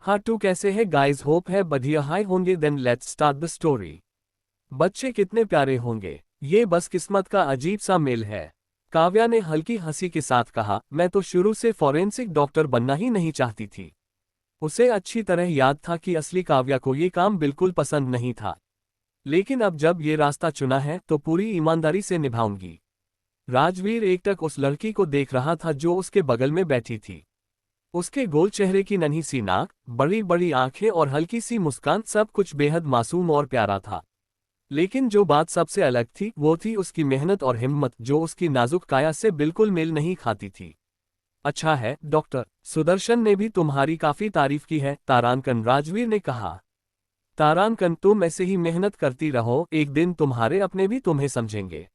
हाँ टू कैसे है गाइस, होप है बढ़िया हाई होंगे। Then let's start the story. बच्चे कितने प्यारे होंगे, ये बस किस्मत का अजीब सा मेल है। काव्या ने हल्की हंसी के साथ कहा, मैं तो शुरू से फॉरेंसिक डॉक्टर बनना ही नहीं चाहती थी। उसे अच्छी तरह याद था कि असली काव्या को ये काम बिल्कुल पसंद नहीं था। लेकिन अब जब ये रास्ता चुना है तो पूरी ईमानदारी से निभाऊंगी। राजवीर एकटक उस लड़की को देख रहा था जो उसके बगल में बैठी थी। उसके गोल चेहरे की नन्ही सी नाक, बड़ी बड़ी आंखें और हल्की सी मुस्कान, सब कुछ बेहद मासूम और प्यारा था। लेकिन जो बात सबसे अलग थी वो थी उसकी मेहनत और हिम्मत, जो उसकी नाजुक काया से बिल्कुल मेल नहीं खाती थी। अच्छा है डॉक्टर, सुदर्शन ने भी तुम्हारी काफी तारीफ की है, तारांकन, राजवीर ने कहा। तारांकन, तुम ऐसे ही मेहनत करती रहो, एक दिन तुम्हारे अपने भी तुम्हें समझेंगे।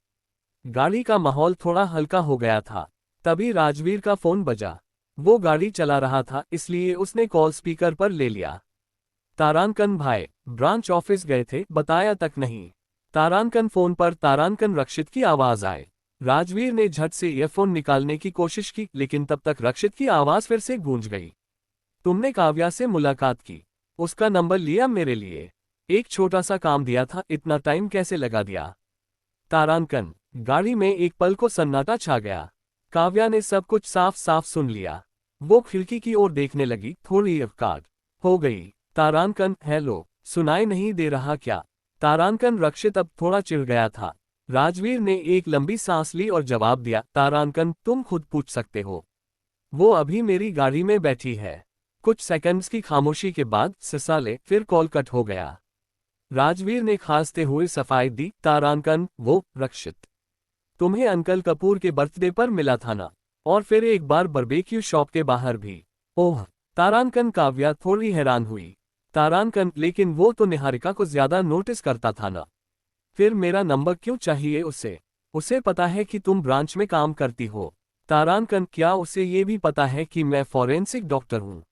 गाड़ी का माहौल थोड़ा हल्का हो गया था। तभी राजवीर का फोन बजा। वो गाड़ी चला रहा था, इसलिए उसने कॉल स्पीकर पर ले लिया। तारांकन भाई, ब्रांच ऑफिस गए थे, बताया तक नहीं। तारांकन फोन पर। तारांकन, रक्षित की आवाज आए। राजवीर ने झट से ईयरफोन निकालने की कोशिश की, लेकिन तब तक रक्षित की आवाज फिर से गूंज गई। तुमने काव्या से मुलाकात की, उसका नंबर लिया मेरे लिए? एक छोटा सा काम दिया था, इतना टाइम कैसे लगा दिया? तारांकन, गाड़ी में एक पल को सन्नाटा छा गया। काव्या ने सब कुछ साफ साफ सुन लिया। वो खिड़की की ओर देखने लगी, थोड़ी अवकाश हो गई। तारांकन, हेलो, सुनाई नहीं दे रहा क्या? तारांकन, रक्षित अब थोड़ा चिढ़ गया था। राजवीर ने एक लंबी सांस ली और जवाब दिया, तारांकन तुम खुद पूछ सकते हो। वो अभी मेरी गाड़ी में बैठी है। कुछ सेकंड्स की खामोशी के बाद सिसाले फिर कॉल कट हो गया। राजवीर ने खांसते हुए सफाई दी, तारांकन, वो रक्षित तुम्हें अंकल कपूर के बर्थडे पर मिला था ना? और फिर एक बार बारबेक्यू शॉप के बाहर भी। ओह, तारांकन, काव्या थोड़ी हैरान हुई। तारांकन, लेकिन वो तो निहारिका को ज्यादा नोटिस करता था ना? फिर मेरा नंबर क्यों चाहिए उसे? उसे पता है कि तुम ब्रांच में काम करती हो। तारांकन, क्या उसे ये भी पता है कि मैं फॉरेंसिक डॉक्टर हूँ?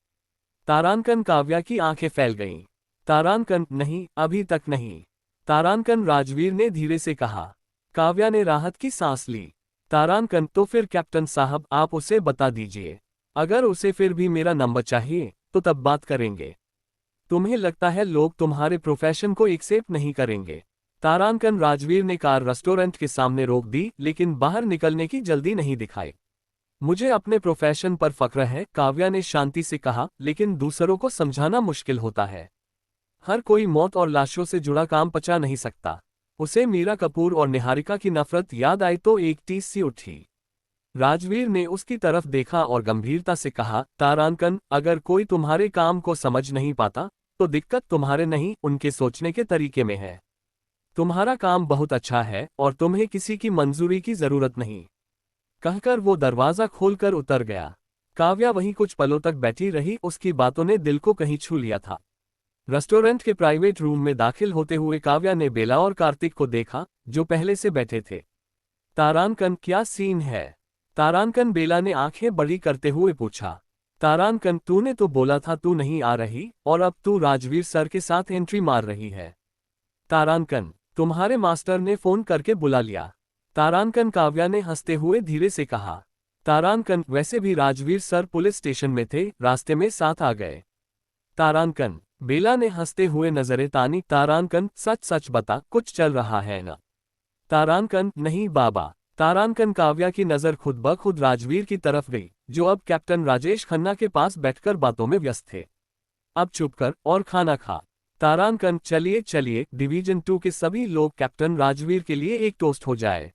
तारांकन, काव्या की आंखें फैल गईं। तारांकन, नहीं, अभी तक नहीं। तारांकन, राजवीर ने धीरे से कहा। काव्या ने राहत की सांस ली। तारांकन, तो फिर कैप्टन साहब, आप उसे बता दीजिए। अगर उसे फिर भी मेरा नंबर चाहिए तो तब बात करेंगे। तुम्हें लगता है लोग तुम्हारे प्रोफेशन को एक्सेप्ट नहीं करेंगे? तारांकन, राजवीर ने कार रेस्टोरेंट के सामने रोक दी, लेकिन बाहर निकलने की जल्दी नहीं दिखाई। मुझे अपने प्रोफेशन पर फक्र है, काव्या ने शांति से कहा, लेकिन दूसरों को समझाना मुश्किल होता है। हर कोई मौत और लाशों से जुड़ा काम पचा नहीं सकता। उसे मीरा कपूर और निहारिका की नफरत याद आई तो एक टीस सी उठी। राजवीर ने उसकी तरफ देखा और गंभीरता से कहा, तारांकन, अगर कोई तुम्हारे काम को समझ नहीं पाता तो दिक्कत तुम्हारे नहीं, उनके सोचने के तरीके में है। तुम्हारा काम बहुत अच्छा है और तुम्हें किसी की मंजूरी की जरूरत नहीं। कहकर वो दरवाजा खोलकर उतर गया। काव्या वहीं कुछ पलों तक बैठी रही, उसकी बातों ने दिल को कहीं छू लिया था। रेस्टोरेंट के प्राइवेट रूम में दाखिल होते हुए काव्या ने बेला और कार्तिक को देखा, जो पहले से बैठे थे। तारांकन, क्या सीन है? तारांकन, बेला ने आंखें बड़ी करते हुए पूछा। तारांकन, तूने तो बोला था तू नहीं आ रही, और अब तू राजवीर सर के साथ एंट्री मार रही है। तारांकन, तुम्हारे मास्टर ने फोन करके बुला लिया। तारांकन, काव्या ने हंसते हुए धीरे से कहा। तारांकन, वैसे भी राजवीर सर पुलिस स्टेशन में थे, रास्ते में साथ आ गए। तारांकन, बेला ने हंसते हुए नजरें तानी। तारांकन, सच सच बता, कुछ चल रहा है ना? तारांकन, नहीं बाबा। तारांकन, काव्या की नजर खुद ब खुद राजवीर की तरफ गई, जो अब कैप्टन राजेश खन्ना के पास बैठकर बातों में व्यस्त थे। अब चुप कर और खाना खा। तारांकन, चलिए चलिए, डिवीजन 2 के सभी लोग, कैप्टन राजवीर के लिए एक टोस्ट हो जाए।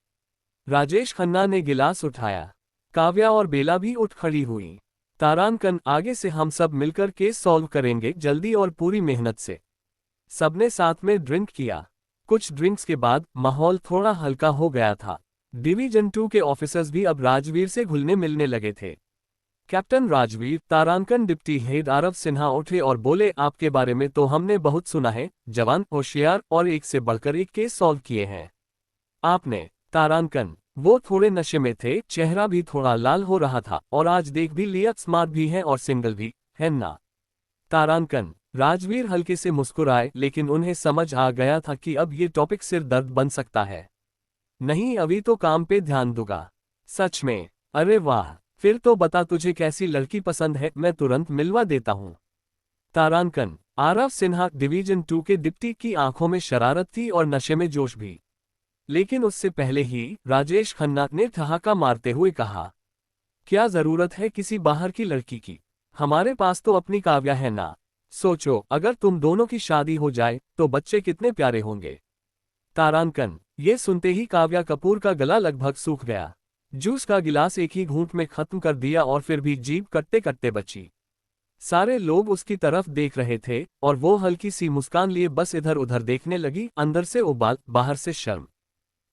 राजेश खन्ना ने गिलास उठाया। काव्या और बेला भी उठ खड़ी हुई। तारांकन, आगे से हम सब मिलकर केस सॉल्व करेंगे, जल्दी और पूरी मेहनत से। सबने साथ में ड्रिंक किया। कुछ ड्रिंक्स के बाद माहौल थोड़ा हल्का हो गया था। डिवीजन 2 के ऑफिसर्स भी अब राजवीर से घुलने मिलने लगे थे। कैप्टन राजवीर, तारांकन, डिप्टी हेड आरव सिन्हा उठे और बोले, आपके बारे में तो हमने बहुत सुना है, जवान, होशियार और एक से बढ़कर एक केस सॉल्व किए हैं आपने। तारांकन, वो थोड़े नशे में थे, चेहरा भी थोड़ा लाल हो रहा था, और आज देख भी लिया स्मार्ट भी है और सिंगल भी है ना? तारांकन, राजवीर हल्के से मुस्कुराए, लेकिन उन्हें समझ आ गया था कि अब ये टॉपिक सिर दर्द बन सकता है। नहीं, अभी तो काम पे ध्यान दूंगा। सच में? अरे वाह, फिर तो बता तुझे कैसी लड़की पसंद है, मैं तुरंत मिलवा देता हूँ। तारांकन। आरव सिन्हा डिवीजन 2 के डिप्टी की आंखों में शरारत थी और नशे में जोश भी। लेकिन उससे पहले ही राजेश खन्ना ने ठहाका मारते हुए कहा, क्या जरूरत है किसी बाहर की लड़की की? हमारे पास तो अपनी काव्या है ना। सोचो, अगर तुम दोनों की शादी हो जाए तो बच्चे कितने प्यारे होंगे। तारांकन। ये सुनते ही काव्या कपूर का गला लगभग सूख गया। जूस का गिलास एक ही घूंट में खत्म कर दिया और फिर भी जीभ कटते कटते बची। सारे लोग उसकी तरफ देख रहे थे और वो हल्की सी मुस्कान लिए बस इधर उधर देखने लगी, अंदर से उबाल बाहर से शर्म।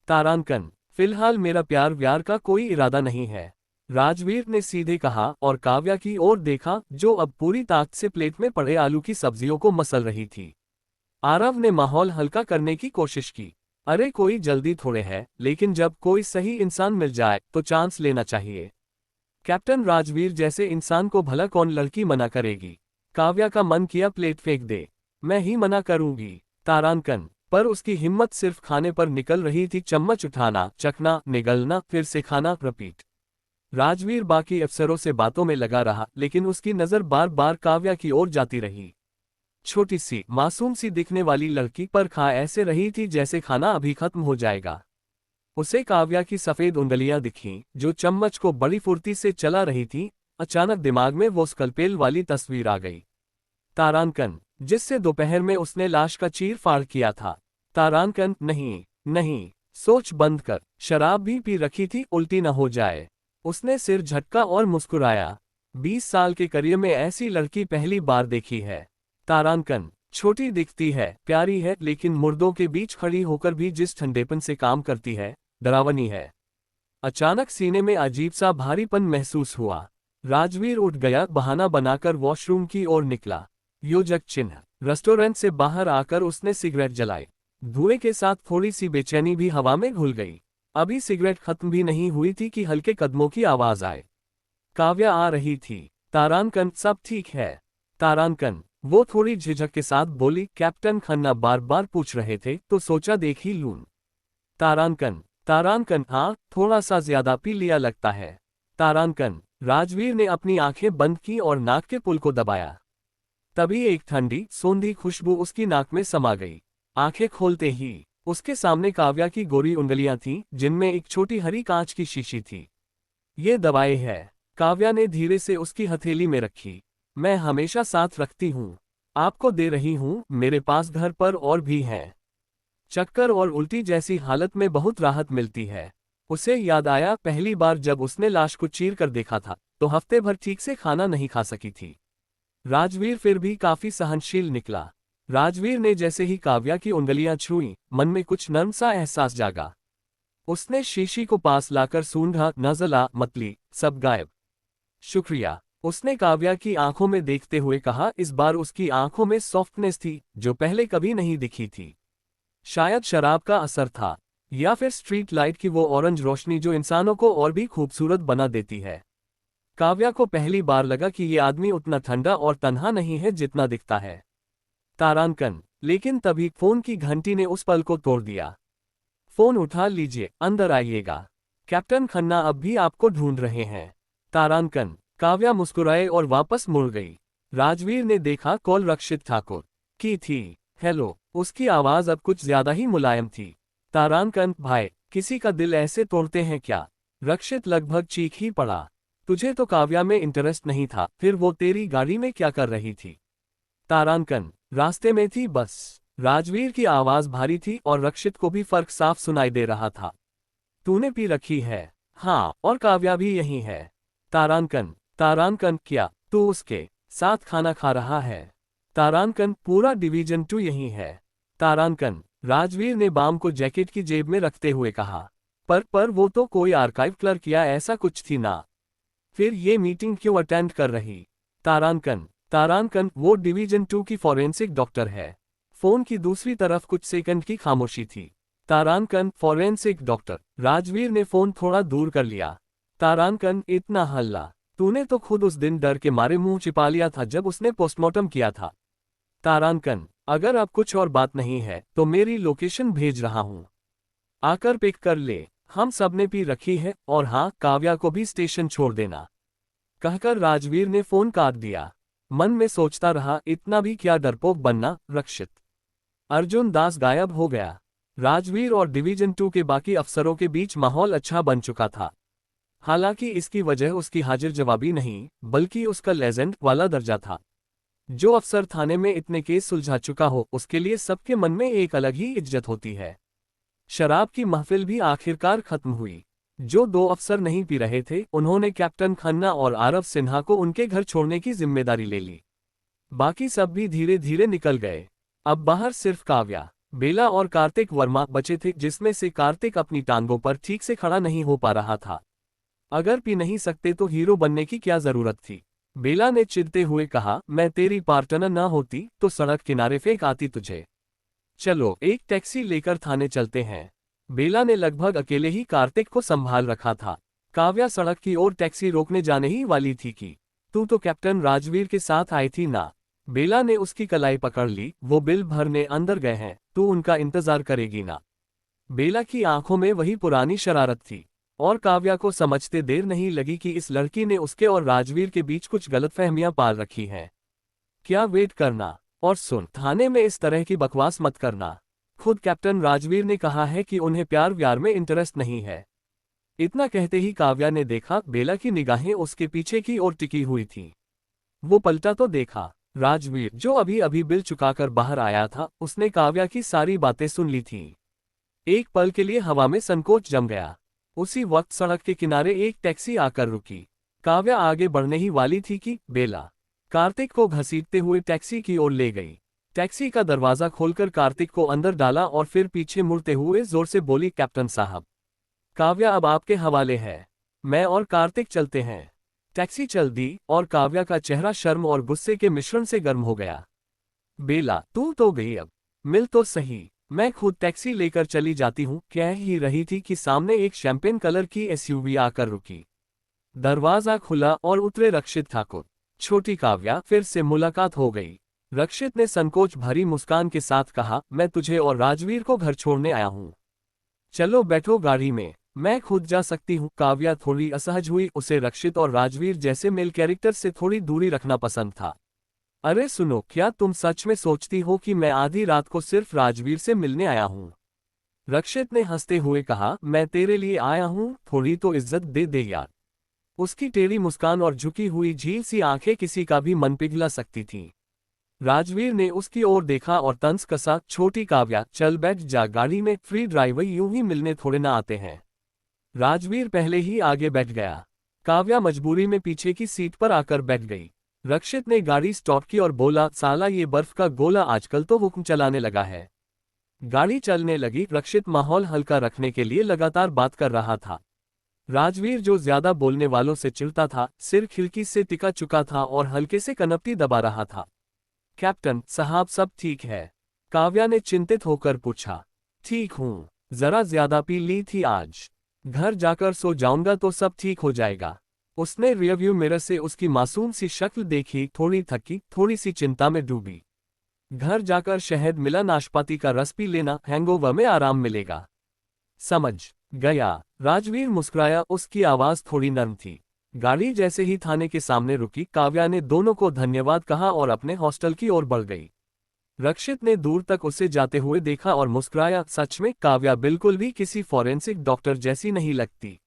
तारांकन। फिलहाल मेरा प्यार व्यार का कोई इरादा नहीं है, राजवीर ने सीधे कहा और काव्या की ओर देखा जो अब पूरी ताकत से प्लेट में पड़े आलू की सब्जियों को मसल रही थी। आरव ने माहौल हल्का करने की कोशिश की। अरे कोई जल्दी थोड़े है, लेकिन जब कोई सही इंसान मिल जाए तो चांस लेना चाहिए। कैप्टन राजवीर जैसे इंसान को भला कौन लड़की मना करेगी। काव्या का मन किया प्लेट फेंक दे। मैं ही मना करूंगी। तारांकन। पर उसकी हिम्मत सिर्फ खाने पर निकल रही थी, चम्मच उठाना, चखना, निगलना, फिर से खाना, रिपीट। राजवीर बाकी अफसरों से बातों में लगा रहा, लेकिन उसकी नजर बार बार काव्या की ओर जाती रही। छोटी सी मासूम सी दिखने वाली लड़की पर खा ऐसे रही थी जैसे खाना अभी खत्म हो जाएगा। उसे काव्या की सफेद उंगलियां दिखीं जो चम्मच को बड़ी फुर्ती से चला रही थी। अचानक दिमाग में वो स्कलपेल वाली तस्वीर आ गई। तारांकन, जिससे दोपहर में उसने लाश का चीर फाड़ किया था। तारांकन, नहीं नहीं, सोच बंद कर, शराब भी पी रखी थी, उल्टी न हो जाए। उसने सिर झटका और मुस्कुराया। 20 साल के करियर में ऐसी लड़की पहली बार देखी है। तारांकन। छोटी दिखती है, प्यारी है, लेकिन मुर्दों के बीच खड़ी होकर भी जिस ठंडेपन से काम करती है, डरावनी है। अचानक सीने में अजीब सा भारीपन महसूस हुआ। राजवीर उठ गया, बहाना बनाकर वॉशरूम की ओर निकला। योजक चिन्ह। रेस्टोरेंट से बाहर आकर उसने सिगरेट जलाई। धुएं के साथ थोड़ी सी बेचैनी भी हवा में घुल गई। अभी सिगरेट खत्म भी नहीं हुई थी कि हल्के कदमों की आवाज आए। काव्या आ रही थी। तारांकन, सब ठीक है? तारांकन। वो थोड़ी झिझक के साथ बोली, कैप्टन खन्ना बार बार पूछ रहे थे तो सोचा देख ही लूं। तारांकन। तारांकन, हाँ, थोड़ा सा ज्यादा पी लिया लगता है। तारांकन। राजवीर ने अपनी आंखें बंद की और नाक के पुल को दबाया। तभी एक ठंडी सोंधी खुशबू उसकी नाक में समा गई। आंखें खोलते ही उसके सामने काव्या की गोरी उंगलियां थीं जिनमें एक छोटी हरी कांच की शीशी थी। ये दवाई है, काव्या ने धीरे से उसकी हथेली में रखी। मैं हमेशा साथ रखती हूँ, आपको दे रही हूँ, मेरे पास घर पर और भी हैं। चक्कर और उल्टी जैसी हालत में बहुत राहत मिलती है। उसे याद आया पहली बार जब उसने लाश को चीर कर देखा था तो हफ्ते भर ठीक से खाना नहीं खा सकी थी। राजवीर फिर भी काफी सहनशील निकला। राजवीर ने जैसे ही काव्या की उंगलियां छुईं, मन में कुछ नर्म सा एहसास जागा। उसने शीशी को पास लाकर सूंघा, नजला, मतली, सब गायब। शुक्रिया, उसने काव्या की आंखों में देखते हुए कहा। इस बार उसकी आंखों में सॉफ्टनेस थी जो पहले कभी नहीं दिखी थी। शायद शराब का असर था, या फिर स्ट्रीट लाइट की वो ऑरेंज रोशनी जो इंसानों को और भी खूबसूरत बना देती है। काव्या को पहली बार लगा कि ये आदमी उतना ठंडा और तन्हा नहीं है जितना दिखता है। तारांकन। लेकिन तभी फोन की घंटी ने उस पल को तोड़ दिया। फोन उठा लीजिए, अंदर आइएगा, कैप्टन खन्ना अब भी आपको ढूंढ रहे हैं। तारांकन। काव्या मुस्कुराए और वापस मुड़ गई। राजवीर ने देखा कॉल रक्षित ठाकुर की थी। हेलो, उसकी आवाज अब कुछ ज्यादा ही मुलायम थी। तारांकन, भाई, किसी का दिल ऐसे तोड़ते हैं क्या? रक्षित लगभग चीख ही पड़ा। तुझे तो काव्या में इंटरेस्ट नहीं था, फिर वो तेरी गाड़ी में क्या कर रही थी? तारांकन। रास्ते में थी बस। राजवीर की आवाज भारी थी और रक्षित को भी फर्क साफ सुनाई दे रहा था। तूने पी रखी है? हाँ, और काव्या भी यही है। तारांकन। तारांकन, क्या तू उसके साथ खाना खा रहा है? तारांकन, पूरा डिवीजन 2 यही है। तारांकन। राजवीर ने बाम को जैकेट की जेब में रखते हुए कहा। पर वो तो कोई आर्काइव क्लर्क या ऐसा कुछ थी ना। फिर ये मीटिंग क्यों अटेंड कर रही? तारांकन। तारांकन, वो डिवीजन 2 की फॉरेंसिक डॉक्टर है। फोन की दूसरी तरफ कुछ सेकंड की खामोशी थी। तारांकन, फॉरेंसिक डॉक्टर। राजवीर ने फोन थोड़ा दूर कर लिया। तारांकन, इतना हल्ला तूने तो खुद उस दिन डर के मारे मुंह छिपा लिया था जब उसने पोस्टमार्टम किया था। तारांकन, अगर अब कुछ और बात नहीं है तो मेरी लोकेशन भेज रहा हूं, आकर पिक कर ले। हम सबने पी रखी है, और हाँ, काव्या को भी स्टेशन छोड़ देना, कहकर राजवीर ने फोन काट दिया। मन में सोचता रहा, इतना भी क्या डरपोक बनना। रक्षित। अर्जुन दास गायब हो गया। राजवीर और डिवीजन 2 के बाकी अफसरों के बीच माहौल अच्छा बन चुका था। हालांकि इसकी वजह उसकी हाजिर जवाबी नहीं, बल्कि उसका लेजेंड वाला दर्जा था। जो अफसर थाने में इतने केस सुलझा चुका हो, उसके लिए सबके मन में एक अलग ही इज्जत होती है। शराब की महफिल भी आखिरकार खत्म हुई। जो 2 अफसर नहीं पी रहे थे, उन्होंने कैप्टन खन्ना और आरव सिन्हा को उनके घर छोड़ने की जिम्मेदारी ले ली। बाकी सब भी धीरे धीरे निकल गए। अब बाहर सिर्फ काव्या, बेला और कार्तिक वर्मा बचे थे, जिसमें से कार्तिक अपनी टांगों पर ठीक से खड़ा नहीं हो पा रहा था। अगर पी नहीं सकते तो हीरो बनने की क्या जरूरत थी। बेला ने चिढ़ते हुए कहा, मैं तेरी पार्टनर ना होती तो सड़क किनारे फेंक आती तुझे। चलो एक टैक्सी लेकर थाने चलते हैं। बेला ने लगभग अकेले ही कार्तिक को संभाल रखा था। काव्या सड़क की ओर टैक्सी रोकने जाने ही वाली थी कि तू तो कैप्टन राजवीर के साथ आई थी ना। बेला ने उसकी कलाई पकड़ ली, वो बिल भरने अंदर गए हैं, तू उनका इंतजार करेगी ना। बेला की आंखों में वही पुरानी शरारत थी, और काव्या को समझते देर नहीं लगी कि इस लड़की ने उसके और राजवीर के बीच कुछ गलतफहमियां पाल रखी हैं। क्या वेट करना, और सुन, थाने में इस तरह की बकवास मत करना। खुद कैप्टन राजवीर ने कहा है कि उन्हें प्यार व्यार में इंटरेस्ट नहीं है। इतना कहते ही काव्या ने देखा, बेला की निगाहें उसके पीछे की ओर टिकी हुई थीं। वो पलटा तो देखा, राजवीर, जो अभी अभी बिल चुकाकर बाहर आया था, उसने काव्या की सारी बातें सुन ली थीं। एक पल के लिए हवा में संकोच जम गया। उसी वक्त सड़क के किनारे एक टैक्सी आकर रुकी। काव्या आगे बढ़ने ही वाली थी कि बेला कार्तिक को घसीटते हुए टैक्सी की ओर ले गई। टैक्सी का दरवाजा खोलकर कार्तिक को अंदर डाला और फिर पीछे मुड़ते हुए जोर से बोली, कैप्टन साहब, काव्या अब आपके हवाले है। मैं और कार्तिक चलते हैं। टैक्सी चल दी और काव्या का चेहरा शर्म और गुस्से के मिश्रण से गर्म हो गया। बेला, तू तो गई, अब मिल तो सही, मैं खुद टैक्सी लेकर चली जाती हूँ। कह ही रही थी कि सामने एक शैंपेन कलर की एसयूवी आकर रुकी। दरवाजा खुला और उतरे रक्षित ठाकुर। छोटी काव्या, फिर से मुलाकात हो गई। रक्षित ने संकोच भरी मुस्कान के साथ कहा, मैं तुझे और राजवीर को घर छोड़ने आया हूँ। चलो बैठो गाड़ी में, मैं खुद जा सकती हूँ। काव्या थोड़ी असहज हुई, उसे रक्षित और राजवीर जैसे मेल कैरेक्टर से थोड़ी दूरी रखना पसंद था। अरे सुनो, क्या तुम सच में सोचती हो कि मैं आधी रात को सिर्फ राजवीर से मिलने आया हूँ? रक्षित ने हंसते हुए कहा, मैं तेरे लिए आया हूँ, थोड़ी तो इज्जत दे दे यार। उसकी टेढ़ी मुस्कान और झुकी हुई झील सी आंखें किसी का भी मन पिघला सकती थीं। राजवीर ने उसकी ओर देखा और तंज कसा, छोटी काव्या, चल बैठ जा गाड़ी में, फ्री ड्राइवर यूं ही मिलने थोड़े ना आते हैं। राजवीर पहले ही आगे बैठ गया। काव्या मजबूरी में पीछे की सीट पर आकर बैठ गई। रक्षित ने गाड़ी स्टॉप की और बोला, साला ये बर्फ का गोला आजकल तो हुक्म चलाने लगा है। गाड़ी चलने लगी। रक्षित माहौल हल्का रखने के लिए लगातार बात कर रहा था। राजवीर, जो ज्यादा बोलने वालों से चिढ़ता था, सिर खिड़की से टिका चुका था और हल्के से कनपटी दबा रहा था। कैप्टन साहब, सब ठीक है? काव्या ने चिंतित होकर पूछा। ठीक हूँ, जरा ज्यादा पी ली थी आज। घर जाकर सो जाऊंगा तो सब ठीक हो जाएगा। उसने रियरव्यू मिरर से उसकी मासूम सी शक्ल देखी, थोड़ी थकी, थोड़ी सी चिंता में डूबी। घर जाकर शहद मिला नाशपाती का रस पी लेना, हैंगओवर में आराम मिलेगा। समझ गया। राजवीर मुस्कुराया, उसकी आवाज थोड़ी नर्म थी। गाड़ी जैसे ही थाने के सामने रुकी, काव्या ने दोनों को धन्यवाद कहा और अपने हॉस्टल की ओर बढ़ गई। रक्षित ने दूर तक उसे जाते हुए देखा और मुस्कुराया, सच में काव्या बिल्कुल भी किसी फॉरेंसिक डॉक्टर जैसी नहीं लगती।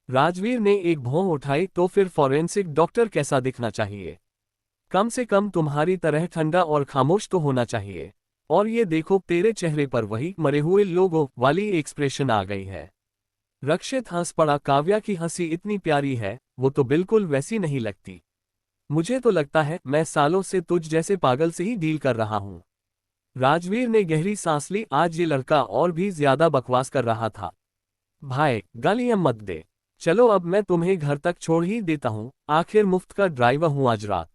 राजवीर ने एक भौं उठाई, तो फिर फॉरेंसिक डॉक्टर कैसा दिखना चाहिए? कम से कम तुम्हारी तरह ठंडा और खामोश तो होना चाहिए। और ये देखो, तेरे चेहरे पर वही मरे हुए लोगों वाली एक्सप्रेशन आ गई है। रक्षित हंस पड़ा, काव्या की हंसी इतनी प्यारी है, वो तो बिल्कुल वैसी नहीं लगती। मुझे तो लगता है मैं सालों से तुझ जैसे पागल से ही डील कर रहा हूँ। राजवीर ने गहरी सांस ली, आज ये लड़का और भी ज्यादा बकवास कर रहा था। भाई, गालियां मत दे। चलो अब मैं तुम्हें घर तक छोड़ ही देता हूँ, आखिर मुफ्त का ड्राइवर हूँ आज रात।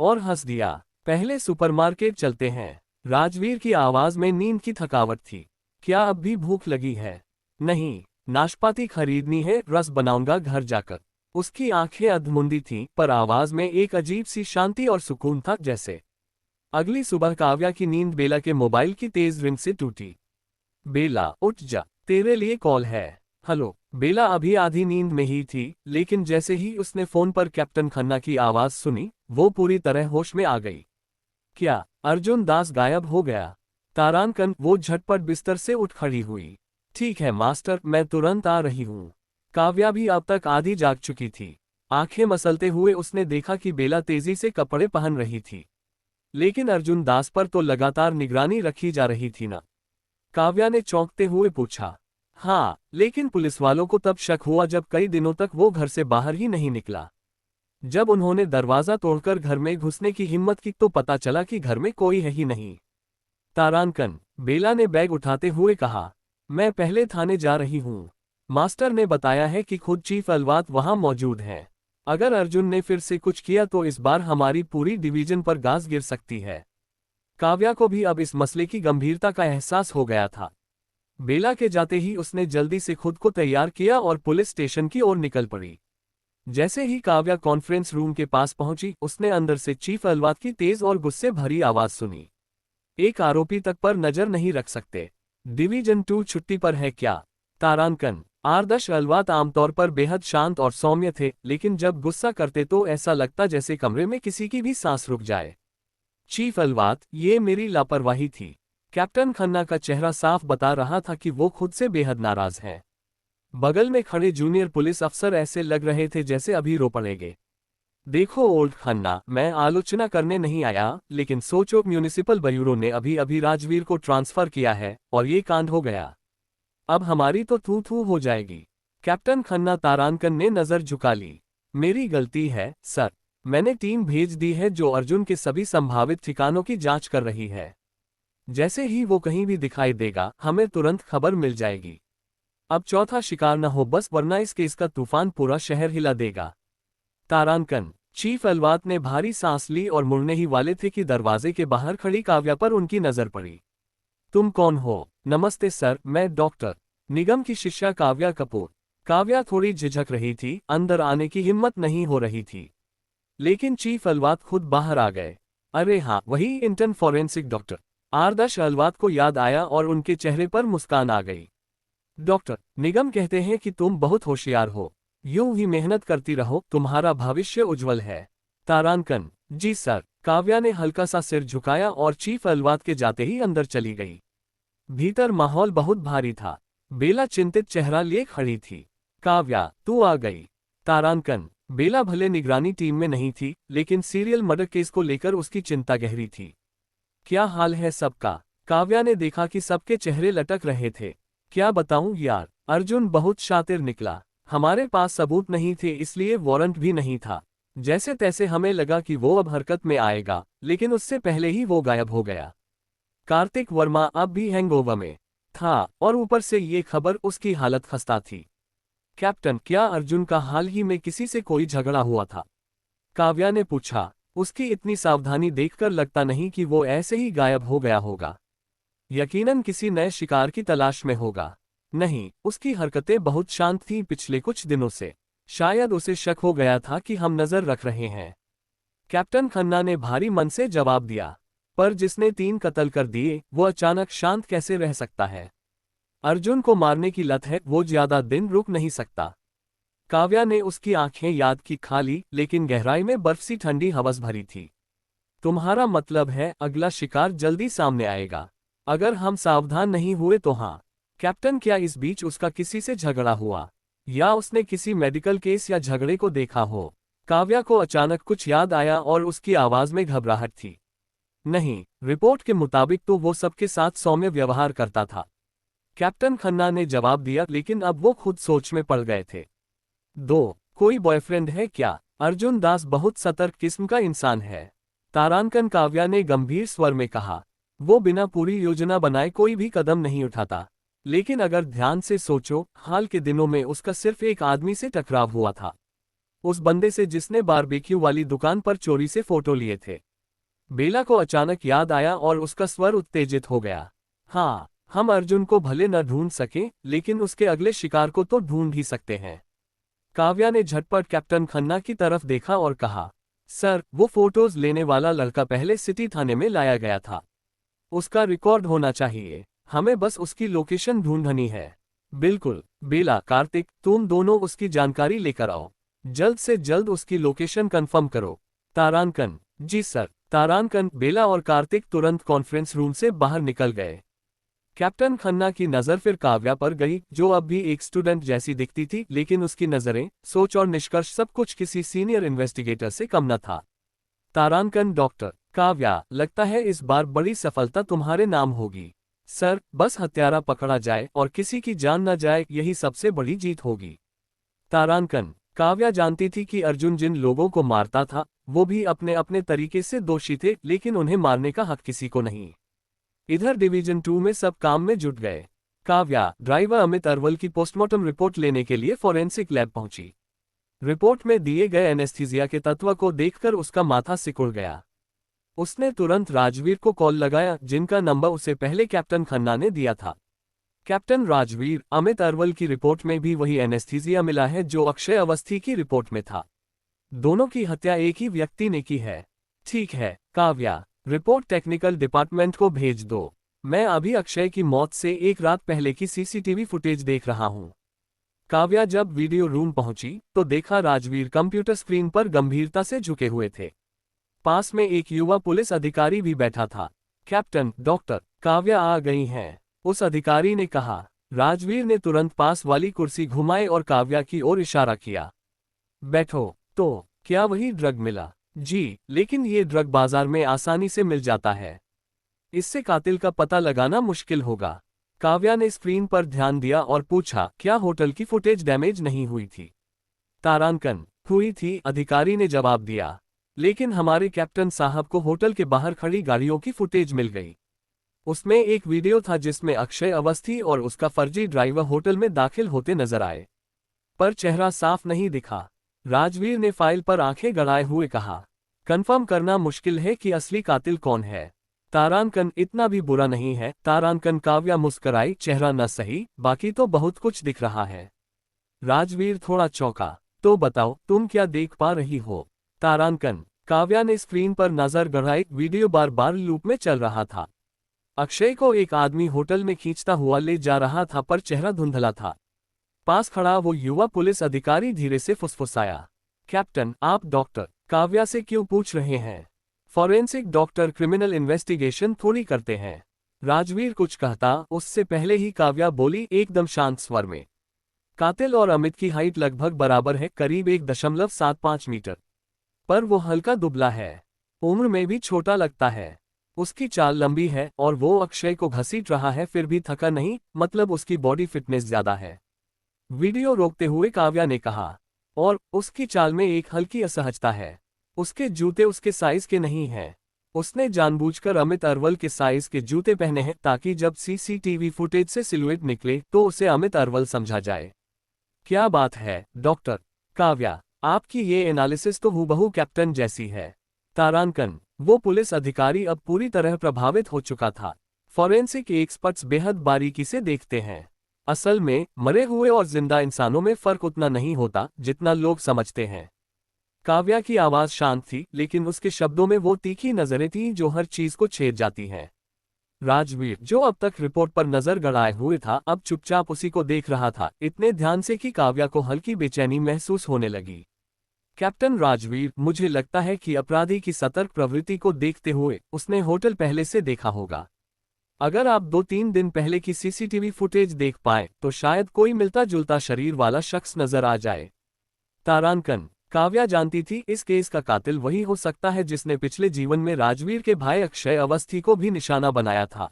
और हंस दिया। पहले सुपरमार्केट चलते हैं। राजवीर की आवाज में नींद की थकावट थी। क्या अब भी भूख लगी है? नहीं, नाशपाती खरीदनी है, रस बनाऊंगा घर जाकर। उसकी आंखें अधमुंदी थीं, पर आवाज में एक अजीब सी शांति और सुकून था, जैसे। अगली सुबह काव्या की नींद बेला के मोबाइल की तेज रिंग से टूटी। बेला, उठ जा, तेरे लिए कॉल है। हेलो। बेला अभी आधी नींद में ही थी, लेकिन जैसे ही उसने फोन पर कैप्टन खन्ना की आवाज सुनी, वो पूरी तरह होश में आ गई। क्या अर्जुन दास गायब हो गया? तारांकन, वो झटपट बिस्तर से उठ खड़ी हुई। ठीक है मास्टर, मैं तुरंत आ रही हूँ। काव्या भी अब तक आधी जाग चुकी थी। आंखें मसलते हुए उसने देखा कि बेला तेजी से कपड़े पहन रही थी, लेकिन अर्जुन दास पर तो लगातार निगरानी रखी जा रही थी ना। काव्या ने चौंकते हुए पूछा। हाँ, लेकिन पुलिस वालों को तब शक हुआ जब कई दिनों तक वो घर से बाहर ही नहीं निकला। जब उन्होंने दरवाजा तोड़कर घर में घुसने की हिम्मत की तो पता चला कि घर में कोई है ही नहीं। तारांकन, बेला ने बैग उठाते हुए कहा, मैं पहले थाने जा रही हूँ। मास्टर ने बताया है कि खुद चीफ अलवात वहां मौजूद हैं। अगर अर्जुन ने फिर से कुछ किया तो इस बार हमारी पूरी डिवीजन पर गाज गिर सकती है। काव्या को भी अब इस मसले की गंभीरता का एहसास हो गया था। बेला के जाते ही उसने जल्दी से खुद को तैयार किया और पुलिस स्टेशन की ओर निकल पड़ी। जैसे ही काव्या कॉन्फ्रेंस रूम के पास पहुंची, उसने अंदर से चीफ अलवात की तेज और गुस्से भरी आवाज सुनी। एक आरोपी तक पर नजर नहीं रख सकते? डिवीजन 2 छुट्टी पर है क्या? तारांकन, आदर्श अलवात आमतौर पर बेहद शांत और सौम्य थे, लेकिन जब गुस्सा करते तो ऐसा लगता जैसे कमरे में किसी की भी सांस रुक जाए। चीफ अलवात, ये मेरी लापरवाही थी। कैप्टन खन्ना का चेहरा साफ बता रहा था कि वो खुद से बेहद नाराज हैं। बगल में खड़े जूनियर पुलिस अफसर ऐसे लग रहे थे जैसे अभी रो पड़ेंगे। देखो ओल्ड खन्ना, मैं आलोचना करने नहीं आया, लेकिन सोचो म्यूनिसिपल ब्यूरो ने अभी अभी राजवीर को ट्रांसफर किया है और ये कांड हो गया। अब हमारी तो थू थू हो जाएगी। कैप्टन खन्ना, तारांकन ने नजर झुका ली। मेरी गलती है सर। मैंने टीम भेज दी है जो अर्जुन के सभी संभावित ठिकानों की जांच कर रही है। जैसे ही वो कहीं भी दिखाई देगा, हमें तुरंत खबर मिल जाएगी। अब चौथा शिकार न हो बस, वरना इस केस का तूफान पूरा शहर हिला देगा। तारांकन, चीफ अलवात ने भारी सांस ली और मुड़ने ही वाले थे कि दरवाजे के बाहर खड़ी काव्या पर उनकी नजर पड़ी। तुम कौन हो? नमस्ते सर, मैं डॉक्टर निगम की शिष्या काव्या कपूर। काव्या थोड़ी झिझक रही थी, अंदर आने की हिम्मत नहीं हो रही थी। लेकिन चीफ अलवात खुद बाहर आ गए। अरे हाँ, वही इंटर्न फॉरेंसिक डॉक्टर। आदर्श अलवात को याद आया और उनके चेहरे पर मुस्कान आ गई। डॉक्टर निगम कहते हैं कि तुम बहुत होशियार हो। यूं ही मेहनत करती रहो, तुम्हारा भविष्य उज्जवल है। तारांकन, जी सर। काव्या ने हल्का सा सिर झुकाया और चीफ अलवात के जाते ही अंदर चली गई। भीतर माहौल बहुत भारी था। बेला चिंतित चेहरा लिए खड़ी थी। काव्या, तू आ गई। तारांकन, बेला भले निगरानी टीम में नहीं थी, लेकिन सीरियल मर्डर केस को लेकर उसकी चिंता गहरी थी। क्या हाल है सबका? काव्या ने देखा कि सबके चेहरे लटक रहे थे। क्या बताऊं यार, अर्जुन बहुत शातिर निकला। हमारे पास सबूत नहीं थे, इसलिए वारंट भी नहीं था। जैसे तैसे हमें लगा कि वो अब हरकत में आएगा, लेकिन उससे पहले ही वो गायब हो गया। कार्तिक वर्मा अब भी हैंगओवर में था, और ऊपर से ये खबर, उसकी हालत खस्ता थी। कैप्टन, क्या अर्जुन का हाल ही में किसी से कोई झगड़ा हुआ था? काव्या ने पूछा। उसकी इतनी सावधानी देखकर लगता नहीं कि वो ऐसे ही गायब हो गया होगा। यकीनन किसी नए शिकार की तलाश में होगा। नहीं, उसकी हरकतें बहुत शांत थीं पिछले कुछ दिनों से। शायद उसे शक हो गया था कि हम नजर रख रहे हैं। कैप्टन खन्ना ने भारी मन से जवाब दिया। पर जिसने 3 कत्ल कर दिए, वो अचानक शांत कैसे रह सकता है? अर्जुन को मारने की लत है, वो ज्यादा दिन रुक नहीं सकता। काव्या ने उसकी आंखें याद की खाली, लेकिन गहराई में बर्फ सी ठंडी हवस भरी थी। तुम्हारा मतलब है अगला शिकार जल्दी सामने आएगा? अगर हम सावधान नहीं हुए तो हाँ। कैप्टन, क्या इस बीच उसका किसी से झगड़ा हुआ, या उसने किसी मेडिकल केस या झगड़े को देखा हो? काव्या को अचानक कुछ याद आया और उसकी आवाज में घबराहट थी। नहीं, रिपोर्ट के मुताबिक तो वो सबके साथ सौम्य व्यवहार करता था। कैप्टन खन्ना ने जवाब दिया, लेकिन अब वो खुद सोच में पड़ गए थे। 2 कोई बॉयफ्रेंड है क्या? अर्जुन दास बहुत सतर्क किस्म का इंसान है। तारांकन, काव्या ने गंभीर स्वर में कहा। वो बिना पूरी योजना बनाए कोई भी कदम नहीं उठाता। लेकिन अगर ध्यान से सोचो, हाल के दिनों में उसका सिर्फ एक आदमी से टकराव हुआ था। उस बंदे से जिसने बारबेक्यू वाली दुकान पर चोरी से फोटो लिए थे। बेला को अचानक याद आया और उसका स्वर उत्तेजित हो गया। हाँ, हम अर्जुन को भले न ढूंढ सके, लेकिन उसके अगले शिकार को तो ढूंढ ही सकते हैं। काव्या ने झटपट कैप्टन खन्ना की तरफ देखा और कहा, सर, वो फोटोज लेने वाला लड़का पहले सिटी थाने में लाया गया था। उसका रिकॉर्ड होना चाहिए। हमें बस उसकी लोकेशन ढूंढनी है। बिल्कुल बेला, कार्तिक, तुम दोनों उसकी जानकारी लेकर आओ। जल्द से जल्द उसकी लोकेशन कंफर्म करो। तारांकन, जी सर। तारांकन, बेला और कार्तिक तुरंत कॉन्फ्रेंस रूम से बाहर निकल गए। कैप्टन खन्ना की नजर फिर काव्या पर गई, जो अब भी एक स्टूडेंट जैसी दिखती थी, लेकिन उसकी नजरें, सोच और निष्कर्ष सब कुछ किसी सीनियर इन्वेस्टिगेटर से कम न था। तारांकन, डॉक्टर काव्या, लगता है इस बार बड़ी सफलता तुम्हारे नाम होगी। सर, बस हत्यारा पकड़ा जाए और किसी की जान न जाए, यही सबसे बड़ी जीत होगी। तारांकन, काव्या जानती थी कि अर्जुन जिन लोगों को मारता था, वो भी अपने अपने तरीके से दोषी थे, लेकिन उन्हें मारने का हक किसी को नहीं। इधर डिवीजन 2 में सब काम में जुट गए। काव्या, ड्राइवर अमित अरवल की पोस्टमार्टम रिपोर्ट लेने के लिए फॉरेंसिक लैब पहुंची। रिपोर्ट में दिए गए एनेस्थीसिया के तत्व को देखकर उसका माथा सिकुड़ गया। उसने तुरंत राजवीर को कॉल लगाया, जिनका नंबर उसे पहले कैप्टन खन्ना ने दिया था। कैप्टन राजवीर, अमित अरवल की रिपोर्ट में भी वही एनेस्थीसिया मिला है जो अक्षय अवस्थी की रिपोर्ट में था। दोनों की हत्या एक ही व्यक्ति ने की है। ठीक है काव्या, रिपोर्ट टेक्निकल डिपार्टमेंट को भेज दो। मैं अभी अक्षय की मौत से एक रात पहले की सीसीटीवी फुटेज देख रहा हूं। काव्या जब वीडियो रूम पहुंची तो देखा राजवीर कंप्यूटर स्क्रीन पर गंभीरता से झुके हुए थे। पास में एक युवा पुलिस अधिकारी भी बैठा था। कैप्टन, डॉक्टर काव्या आ गई हैं, उस अधिकारी ने कहा। राजवीर ने तुरंत पास वाली कुर्सी घुमाई और काव्या की ओर इशारा किया। बैठो। तो क्या वही ड्रग मिला? जी, लेकिन ये ड्रग बाजार में आसानी से मिल जाता है। इससे कातिल का पता लगाना मुश्किल होगा। काव्या ने स्क्रीन पर ध्यान दिया और पूछा, क्या होटल की फुटेज डैमेज नहीं हुई थी? तारांकन, हुई थी, अधिकारी ने जवाब दिया। लेकिन हमारे कैप्टन साहब को होटल के बाहर खड़ी गाड़ियों की फुटेज मिल गई। उसमें एक वीडियो था जिसमें अक्षय अवस्थी और उसका फर्जी ड्राइवर होटल में दाखिल होते नजर आए, पर चेहरा साफ नहीं दिखा। राजवीर ने फाइल पर आंखें गड़ाए हुए कहा। कंफर्म करना मुश्किल है कि असली कातिल कौन है। तारांकन, इतना भी बुरा नहीं है। तारांकन, काव्या मुस्कराई, चेहरा न सही, बाकी तो बहुत कुछ दिख रहा है। राजवीर थोड़ा चौंका। तो बताओ, तुम क्या देख पा रही हो? तारांकन, काव्या ने स्क्रीन पर नजर गड़ाई, वीडियो बार बार लूप में चल रहा था। अक्षय को एक आदमी होटल में खींचता हुआ ले जा रहा था, पर चेहरा धुंधला था। पास खड़ा वो युवा पुलिस अधिकारी धीरे से फुसफुसाया। कैप्टन, आप डॉक्टर काव्या से क्यों पूछ रहे हैं? फॉरेंसिक डॉक्टर क्रिमिनल इन्वेस्टिगेशन थोड़ी करते हैं। राजवीर कुछ कहता, उससे पहले ही काव्या बोली एकदम शांत स्वर में। कातिल और अमित की हाइट लगभग बराबर है, करीब 1.75 मीटर। पर वो हल्का दुबला है, उम्र में भी छोटा लगता है। उसकी चाल लंबी है और वो अक्षय को घसीट रहा है, फिर भी थका नहीं, मतलब उसकी बॉडी फिटनेस ज्यादा है। वीडियो रोकते हुए काव्या ने कहा। और उसकी चाल में एक हल्की असहजता है। उसके जूते उसके साइज के नहीं हैं। उसने जानबूझकर अमित अरवल के साइज के जूते पहने हैं, ताकि जब सीसीटीवी फुटेज से सिलुएट निकले तो उसे अमित अरवल समझा जाए। क्या बात है डॉक्टर काव्या, आपकी ये एनालिसिस तो हूबहू कैप्टन जैसी है। तारांकन, वो पुलिस अधिकारी अब पूरी तरह प्रभावित हो चुका था। फॉरेंसिक एक्सपर्ट्स बेहद बारीकी से देखते हैं। असल में मरे हुए और जिंदा इंसानों में फर्क उतना नहीं होता जितना लोग समझते हैं। काव्या की आवाज शांत थी, लेकिन उसके शब्दों में वो तीखी नजरें थीं जो हर चीज को छेद जाती हैं। राजवीर, जो अब तक रिपोर्ट पर नजर गड़ाए हुए था, अब चुपचाप उसी को देख रहा था, इतने ध्यान से कि काव्या को हल्की बेचैनी महसूस होने लगी। कैप्टन राजवीर, मुझे लगता है कि अपराधी की सतर्क प्रवृत्ति को देखते हुए उसने होटल पहले से देखा होगा। अगर आप 2-3 दिन पहले की सीसीटीवी फुटेज देख पाए तो शायद कोई मिलता जुलता शरीर वाला शख्स नजर आ जाए। तारांकन, काव्या जानती थी इस केस का कातिल वही हो सकता है जिसने पिछले जीवन में राजवीर के भाई अक्षय अवस्थी को भी निशाना बनाया था।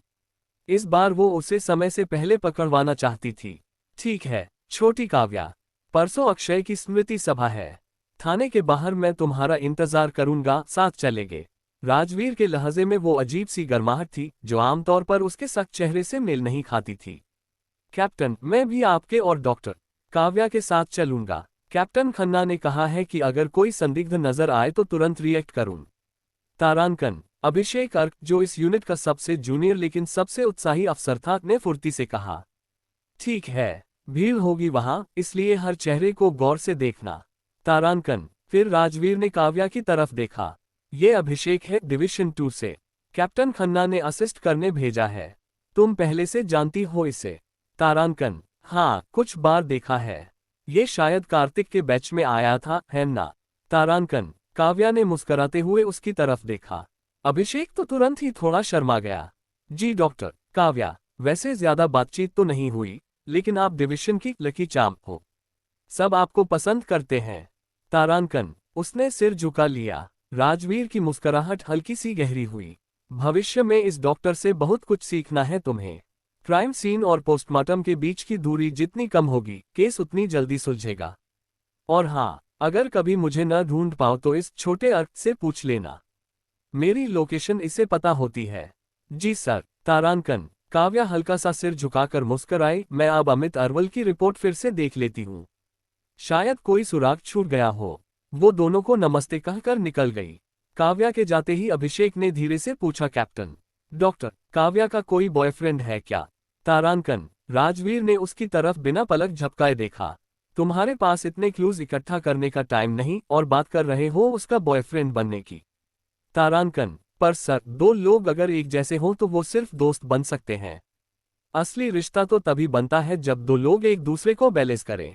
इस बार वो उसे समय से पहले पकड़वाना चाहती थी। ठीक है छोटी काव्या, परसों अक्षय की स्मृति सभा है। थाने के बाहर मैं तुम्हारा इंतजार करूंगा, साथ चलेंगे। राजवीर के लहजे में वो अजीब सी गर्माहट थी जो आमतौर पर उसके सख्त चेहरे से मेल नहीं खाती थी। कैप्टन, मैं भी आपके और डॉक्टर काव्या के साथ चलूंगा। कैप्टन खन्ना ने कहा है कि अगर कोई संदिग्ध नजर आए तो तुरंत रिएक्ट करूं। तारांकन, अभिषेक अर्क, जो इस यूनिट का सबसे जूनियर लेकिन सबसे उत्साही अफसर था, ने फुर्ती से कहा। ठीक है, भीड़ होगी वहां, इसलिए हर चेहरे को गौर से देखना। तारांकन, फिर राजवीर ने काव्या की तरफ देखा। ये अभिषेक है, डिवीजन 2 से। कैप्टन खन्ना ने असिस्ट करने भेजा है। तुम पहले से जानती हो इसे? तारांकन, हाँ, कुछ बार देखा है। ये शायद कार्तिक के बैच में आया था, है ना? तारांकन। काव्या ने मुस्कुराते हुए उसकी तरफ देखा। अभिषेक तो तुरंत ही थोड़ा शर्मा गया। जी डॉक्टर। काव्या, वैसे ज्यादा बातचीत तो नहीं हुई, लेकिन आप डिवीजन की लकी चार्म हो। सब आपको पसंद करते हैं। तारांकन। उसने सिर झुका लिया। राजवीर की मुस्कुराहट हल्की सी गहरी हुई। भविष्य में इस डॉक्टर से बहुत कुछ सीखना है तुम्हें। क्राइम सीन और पोस्टमार्टम के बीच की दूरी जितनी कम होगी, केस उतनी जल्दी सुलझेगा। और हाँ, अगर कभी मुझे न ढूंढ पाओ तो इस छोटे अर्थ से पूछ लेना। मेरी लोकेशन इसे पता होती है। जी सर। तारांकन। काव्या हल्का सा सिर झुकाकर मुस्कुराई। मैं अब अमित अरवल की रिपोर्ट फिर से देख लेती हूँ। शायद कोई सुराग छूट गया हो। वो दोनों को नमस्ते कहकर निकल गई। काव्या के जाते ही अभिषेक ने धीरे से पूछा, कैप्टन। डॉक्टर, काव्या का कोई बॉयफ्रेंड है क्या? तारांकन। राजवीर ने उसकी तरफ बिना पलक झपकाए देखा। तुम्हारे पास इतने क्लूज इकट्ठा करने का टाइम नहीं और बात कर रहे हो उसका बॉयफ्रेंड बनने की। तारांकन। पर सर, दो लोग अगर एक जैसे हों तो वो सिर्फ दोस्त बन सकते हैं। असली रिश्ता तो तभी बनता है जब दो लोग एक दूसरे को बैलेंस करें।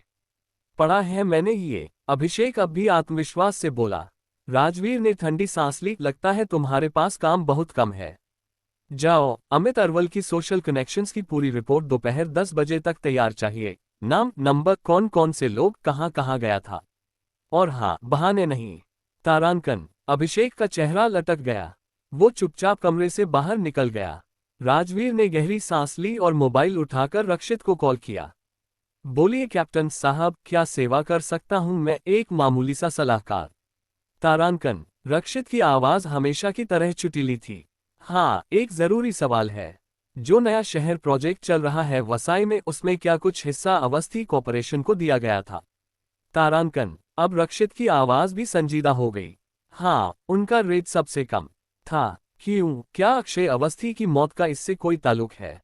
पढ़ा है मैंने ये। अभिषेक अब भी आत्मविश्वास से बोला। राजवीर ने ठंडी सांस ली। लगता है तुम्हारे पास काम बहुत कम है। जाओ, अमित अरवल की सोशल कनेक्शंस की पूरी रिपोर्ट दोपहर 10 बजे तक तैयार चाहिए। नाम, नंबर, कौन कौन से लोग कहाँ कहाँ गया था। और हाँ, बहाने नहीं। तारांकन। अभिषेक का चेहरा लटक गया। वो चुपचाप कमरे से बाहर निकल गया। राजवीर ने गहरी सांस ली और मोबाइल उठाकर रक्षित को कॉल किया। बोलिए कैप्टन साहब, क्या सेवा कर सकता हूं मैं? एक मामूली सा सलाहकार। तारांकन। रक्षित की आवाज हमेशा की तरह चुटीली थी। हाँ, एक जरूरी सवाल है। जो नया शहर प्रोजेक्ट चल रहा है वसाई में, उसमें क्या कुछ हिस्सा अवस्थी कॉर्पोरेशन को दिया गया था? तारांकन। अब रक्षित की आवाज भी संजीदा हो गई। हाँ, उनका रेट सबसे कम था। क्यों, क्या अक्षय अवस्थी की मौत का इससे कोई ताल्लुक है?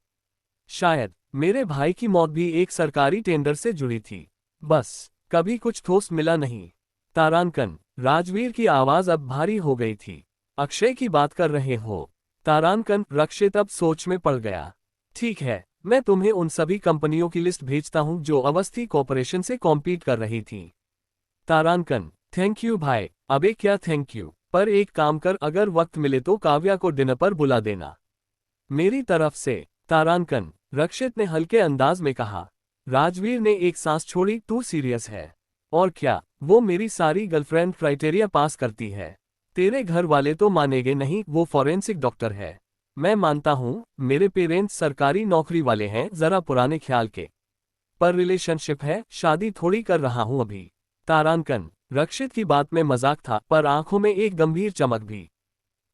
शायद। मेरे भाई की मौत भी एक सरकारी टेंडर से जुड़ी थी। बस, कभी कुछ ठोस मिला नहीं। तारांकन। राजवीर की आवाज अब भारी हो गई थी। अक्षय की बात कर रहे हो? तारांकन। रक्षित अब सोच में पड़ गया। ठीक है, मैं तुम्हें उन सभी कंपनियों की लिस्ट भेजता हूं जो अवस्थी कॉर्पोरेशन से कॉम्पीट कर रही थीं। तारांकन। थैंक यू भाई। अबे क्या थैंक यू, पर एक काम कर, अगर वक्त मिले तो काव्या को डिनर पर बुला देना। मेरी तरफ से। तारांकन। रक्षित ने हल्के अंदाज में कहा। राजवीर ने एक सांस छोड़ी। तू सीरियस है? और क्या, वो मेरी सारी गर्लफ्रेंड क्राइटेरिया पास करती है। तेरे घर वाले तो मानेंगे नहीं, वो फॉरेंसिक डॉक्टर है। मैं मानता हूँ, मेरे पेरेंट्स सरकारी नौकरी वाले हैं, जरा पुराने ख्याल के। पर रिलेशनशिप है, शादी थोड़ी कर रहा हूँ अभी। तारांकन। रक्षित की बात में मजाक था, पर आंखों में एक गंभीर चमक भी।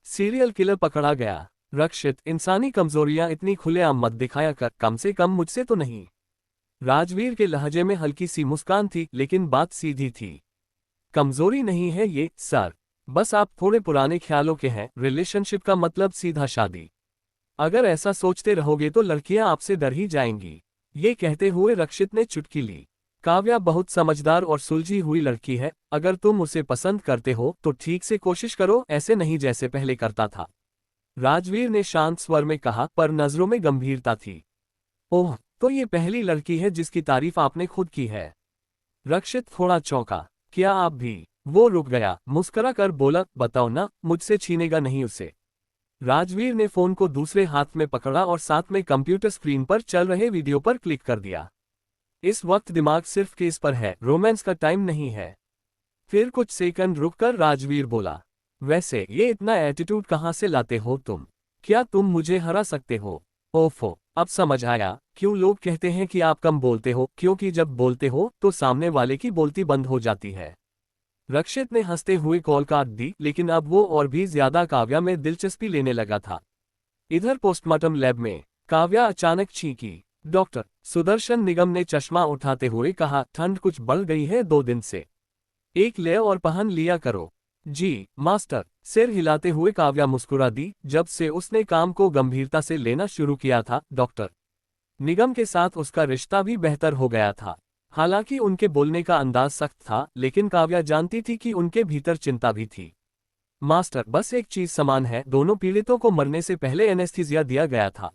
सीरियल किलर पकड़ा गया। रक्षित, इंसानी कमजोरियां इतनी खुलेआम मत दिखाया कर, कम से कम मुझसे तो नहीं। राजवीर के लहजे में हल्की सी मुस्कान थी, लेकिन बात सीधी थी। कमजोरी नहीं है ये सर, बस आप थोड़े पुराने ख्यालों के हैं। रिलेशनशिप का मतलब सीधा शादी। अगर ऐसा सोचते रहोगे तो लड़कियां आपसे डर ही जाएंगी। ये कहते हुए रक्षित ने चुटकी ली। काव्या बहुत समझदार और सुलझी हुई लड़की है। अगर तुम उसे पसंद करते हो तो ठीक से कोशिश करो, ऐसे नहीं जैसे पहले करता था। राजवीर ने शांत स्वर में कहा, पर नजरों में गंभीरता थी। ओह, तो ये पहली लड़की है जिसकी तारीफ आपने खुद की है? रक्षित थोड़ा चौंका। क्या आप भी? वो रुक गया, मुस्कुरा कर बोला, बताओ ना, मुझसे छीनेगा नहीं उसे। राजवीर ने फोन को दूसरे हाथ में पकड़ा और साथ में कंप्यूटर स्क्रीन पर चल रहे वीडियो पर क्लिक कर दिया। इस वक्त दिमाग सिर्फ केस पर है, रोमांस का टाइम नहीं है। फिर कुछ सेकंड रुककर राजवीर बोला, वैसे ये इतना एटीट्यूड कहाँ से लाते हो तुम? क्या तुम मुझे हरा सकते हो? ओफो, अब समझ आया क्यों लोग कहते हैं कि आप कम बोलते हो, क्योंकि जब बोलते हो तो सामने वाले की बोलती बंद हो जाती है। रक्षित ने हंसते हुए कॉल काट दी, लेकिन अब वो और भी ज्यादा काव्या में दिलचस्पी लेने लगा था। इधर पोस्टमार्टम लैब में काव्या अचानक चीखी। डॉक्टर। सुदर्शन निगम ने चश्मा उठाते हुए कहा, ठंड कुछ बढ़ गई है 2 दिन से। एक ले और पहन लिया करो। जी मास्टर। सिर हिलाते हुए काव्या मुस्कुरा दी। जब से उसने काम को गंभीरता से लेना शुरू किया था, डॉक्टर निगम के साथ उसका रिश्ता भी बेहतर हो गया था। हालांकि उनके बोलने का अंदाज सख्त था, लेकिन काव्या जानती थी कि उनके भीतर चिंता भी थी। मास्टर, बस एक चीज समान है, दोनों पीड़ितों को मरने से पहले एनेस्थीसिया दिया गया था।